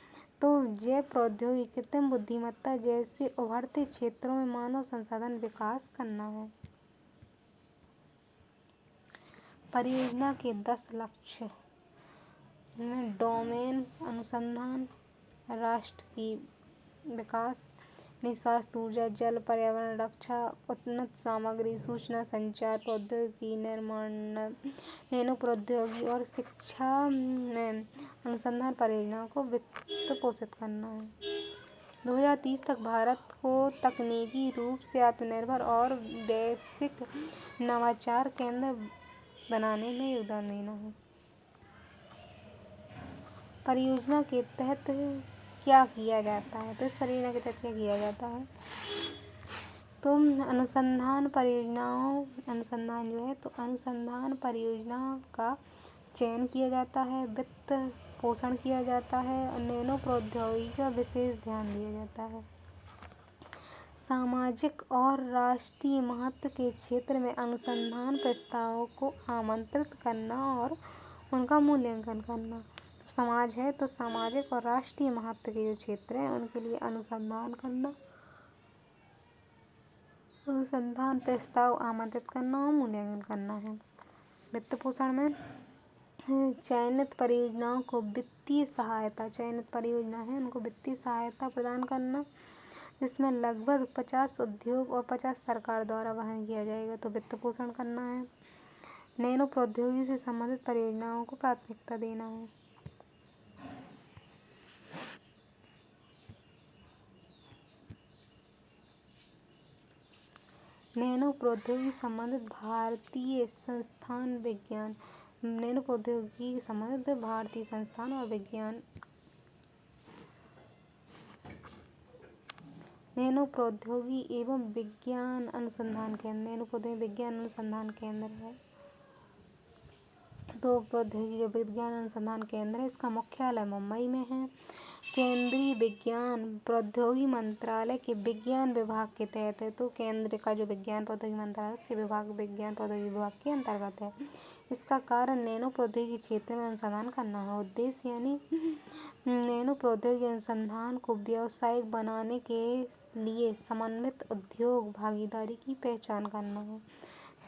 तो जैव प्रौद्योगिकी, कृत्रिम बुद्धिमत्ता जैसे उभरते क्षेत्रों में मानव संसाधन विकास करना है। परियोजना के 10 लक्ष्य में डोमेन अनुसंधान, राष्ट्र की विकास, स्वास्थ्य, ऊर्जा, जल, पर्यावरण रक्षा, उन्नत सामग्री, सूचना संचार प्रौद्योगिकी, निर्माण, नैनो प्रौद्योगिकी और शिक्षा में अनुसंधान परियोजनाओं को वित्त पोषित करना है। 2030 तक भारत को तकनीकी रूप से आत्मनिर्भर और वैश्विक नवाचार केंद्र बनाने में योगदान देना है। परियोजना के तहत क्या किया जाता है? तो इस परियोजना के तहत क्या किया जाता है? तो अनुसंधान परियोजना का चयन किया जाता है, वित्त पोषण किया जाता है और नैनो प्रौद्योगिकी का विशेष ध्यान दिया जाता है। सामाजिक और राष्ट्रीय महत्व के क्षेत्र में अनुसंधान प्रस्तावों को आमंत्रित करना और उनका मूल्यांकन करना। समाज है तो सामाजिक और राष्ट्रीय महत्व के जो क्षेत्र हैं उनके लिए अनुसंधान करना, अनुसंधान प्रस्ताव आमंत्रित करना और मूल्यांकन करना है। वित्त पोषण में चयनित परियोजनाओं को वित्तीय सहायता, चयनित परियोजना है उनको वित्तीय सहायता प्रदान करना, जिसमें लगभग 50 उद्योग और 50 सरकार द्वारा वहन किया जाएगा। तो वित्त पोषण करना है। नैनो प्रौद्योगिकी से संबंधित परियोजनाओं को प्राथमिकता देना है। नैनो प्रौद्योगिकी संबंधित भारतीय संस्थान विज्ञान, नैनो प्रौद्योगिकी के संबंधित भारतीय संस्थान और विज्ञान, नैनो प्रौद्योगिकी एवं विज्ञान अनुसंधान केंद्र, नैनो प्रौद्योगिकी विज्ञान अनुसंधान केंद्र है। तो प्रौद्योगिकी विज्ञान अनुसंधान केंद्र है, इसका मुख्यालय मुंबई में है। केंद्रीय विज्ञान प्रौद्योगिकी मंत्रालय के विज्ञान विभाग के तहत है। तो केंद्र का जो विज्ञान प्रौद्योगिकी मंत्रालय उसके विभाग विज्ञान प्रौद्योगिकी विभाग के अंतर्गत है। इसका कार्य नैनो प्रौद्योगिकी क्षेत्र में अनुसंधान करना है। उद्देश्य यानी नैनो प्रौद्योगिकी अनुसंधान को व्यावसायिक बनाने के लिए समन्वित उद्योग भागीदारी की पहचान करना है।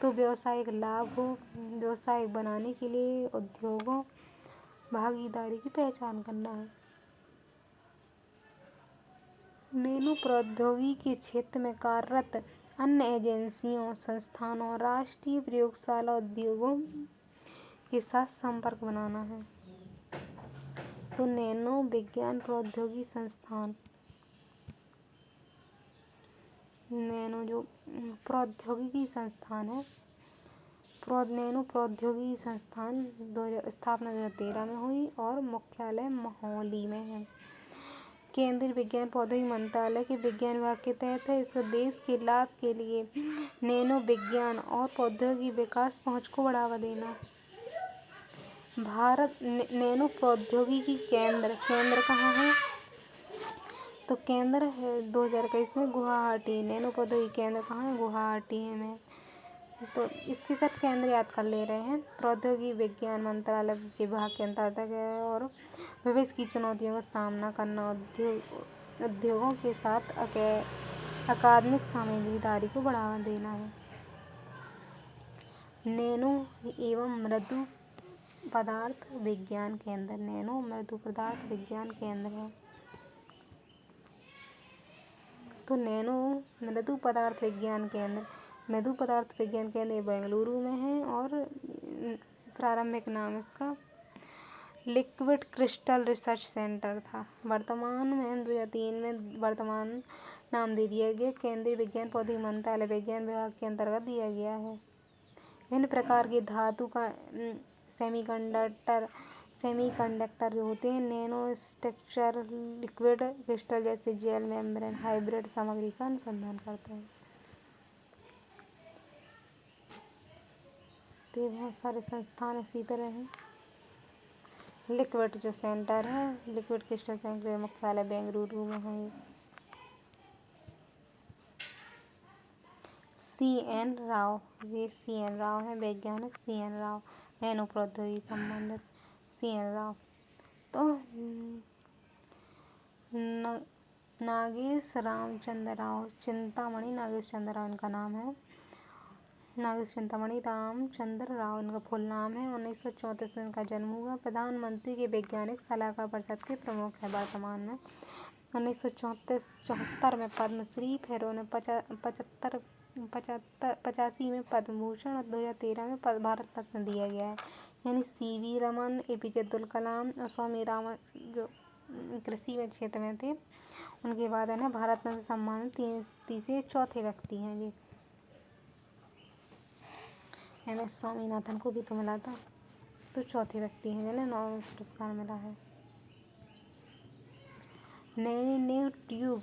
तो व्यावसायिक लाभ हो, व्यावसायिक बनाने के लिए उद्योगों भागीदारी की पहचान करना है। नैनो प्रौद्योगिकी के क्षेत्र में कार्यरत अन्य एजेंसियों, संस्थानों, राष्ट्रीय प्रयोगशाला उद्योगों के साथ संपर्क बनाना है। तो नैनो विज्ञान प्रौद्योगिकी संस्थान, नैनो जो प्रौद्योगिकी संस्थान है, नैनो प्रौद्योगिकी संस्थान स्थापना 2013 में हुई और मुख्यालय मोहाली में है। केंद्रीय विज्ञान प्रौद्योगिकी मंत्रालय के विज्ञान विभाग के तहत है। इस देश के लाभ के लिए नैनो विज्ञान और प्रौद्योगिकी विकास पहुंच को बढ़ावा देना। भारत नैनो प्रौद्योगिकी केंद्र कहाँ है? तो केंद्र है 2021 में गुवाहाटी। नैनो प्रौद्योगिकी केंद्र कहाँ है? गुवाहाटी में। तो इसके सब केंद्र याद कर ले रहे हैं। प्रौद्योगिकी विज्ञान मंत्रालय के विभाग के अंतर्गत है और भविष्य की चुनौतियों का सामना करना, उद्योगों के साथ अकादमिक साझेदारी को बढ़ावा देना है। नैनो एवं मृदु पदार्थ विज्ञान केंद्र, नैनो मृदु पदार्थ विज्ञान केंद्र है। तो नैनो मृदु पदार्थ विज्ञान केंद्र, मृदु पदार्थ विज्ञान केंद्र बेंगलुरु में है और प्रारंभिक नाम इसका लिक्विड क्रिस्टल रिसर्च सेंटर था। वर्तमान में 2003 में वर्तमान नाम दे दिया गया। केंद्रीय विज्ञान प्रौद्योगिकी मंत्रालय विज्ञान विभाग के अंतर्गत दिया गया है। विभिन्न प्रकार के धातु का सेमीकंडक्टर जो होते हैं, नैनो स्ट्रक्चर, लिक्विड क्रिस्टल जैसे जेल, मेम्ब्रेन, हाइब्रिड सामग्री का अनुसंधान करते हैं। तो बहुत सारे संस्थान इसी तरह हैं। लिक्विड जो सेंटर है, लिक्विड क्रिस्टल सेंटर मुख्यालय बेंगलुरु में है। CN राव, ये CN राव है, वैज्ञानिक CN राव, नैनो प्रौद्योगिकी संबंधित CN राव। तो नागेश रामचंद्र राव चिंतामणि, नागेश चंद्र राव इनका नाम है। नागेश चिंतामणि रामचंद्र राव इनका फुल नाम है। 1934 में इनका जन्म हुआ। प्रधानमंत्री के वैज्ञानिक सलाहकार परिषद के प्रमुख है वर्तमान में। 1974 में पद्मश्री, फिर उन्हें 85 में पद्म भूषण और 2013 में भारत रत्न दिया गया है। यानी CV रमन, APJ अब्दुल कलाम और स्वामी रामन जो कृषि में क्षेत्र में थे, उनके बाद है ना भारत रत्न से सम्मानित तीसरे चौथे व्यक्ति हैं ये। MS स्वामीनाथन को भी तो मिला था, तो चौथे व्यक्ति हैं जिन्हें नोबेल पुरस्कार मिला है। Nano tube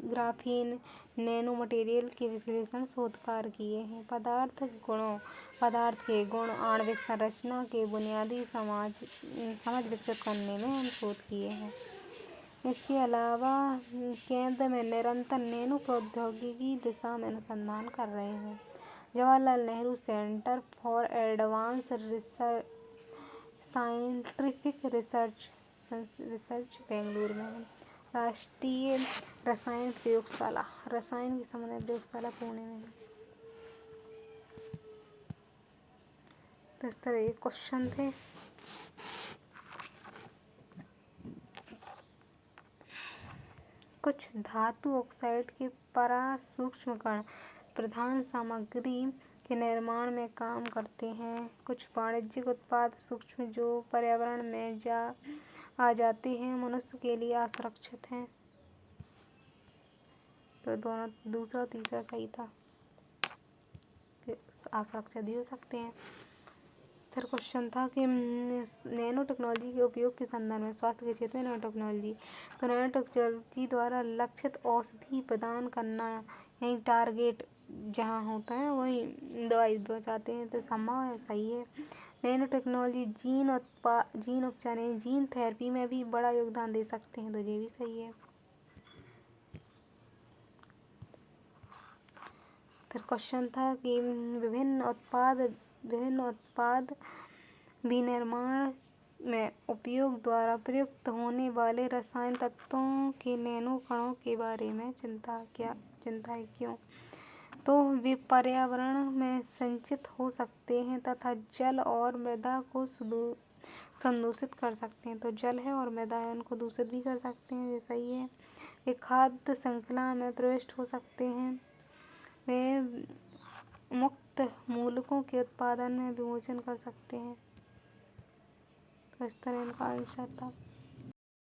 graphene nano material के विश्लेषण शोधकार किए हैं। पदार्थ के गुण, आणविक संरचना के बुनियादी समझ विकसित करने में हम शोध किए हैं। इसके अलावा केंद्र में निरंतर नैनो प्रौद्योगिकी दिशा में अनुसंधान कर रहे हैं। Jawaharlal Nehru centre for advance scientific research Bengaluru में है। राष्ट्रीय रसायन प्रयोगशाला, रसायन के संबंध में प्रयोगशाला पुणे में है। तो इस तरह ये क्वेश्चन थे। कुछ धातु ऑक्साइड के परासूक्ष्म कण प्रधान सामग्री के निर्माण में काम करते हैं। कुछ वाणिज्यिक उत्पाद सूक्ष्म जो पर्यावरण में आ जाते हैं, मनुष्य के लिए असुरक्षित हैं। तो दोनों दूसरा तीसरा सही था, असुरक्षित भी हो सकते हैं। फिर क्वेश्चन था कि नैनो टेक्नोलॉजी के उपयोग के संदर्भ में स्वास्थ्य के क्षेत्र में नैनो टेक्नोलॉजी, तो नैनो टेक्नोलॉजी द्वारा लक्षित औषधि प्रदान करना, यानी टारगेट जहाँ होता है वही दवाई पहुँचाते हैं, तो संभव है, सही है। नैनो टेक्नोलॉजी जीन उपचार यानी जीन थेरेपी में भी बड़ा योगदान दे सकते हैं, तो ये भी सही है। फिर क्वेश्चन था कि विभिन्न उत्पाद विनिर्माण में उपयोग द्वारा प्रयुक्त होने वाले रसायन तत्वों के नैनो कणों के बारे में चिंता है क्यों? तो वे पर्यावरण में संचित हो सकते हैं तथा जल और मृदा को संदूषित कर सकते हैं। तो जल है और मृदा है, उनको दूषित भी कर सकते हैं, ये सही है। वे खाद्य श्रृंखला में प्रविष्ट हो सकते हैं। वे मुक्त मूलकों के उत्पादन में विमोचन कर सकते हैं। स्वस्थ रहने का आयुष आता।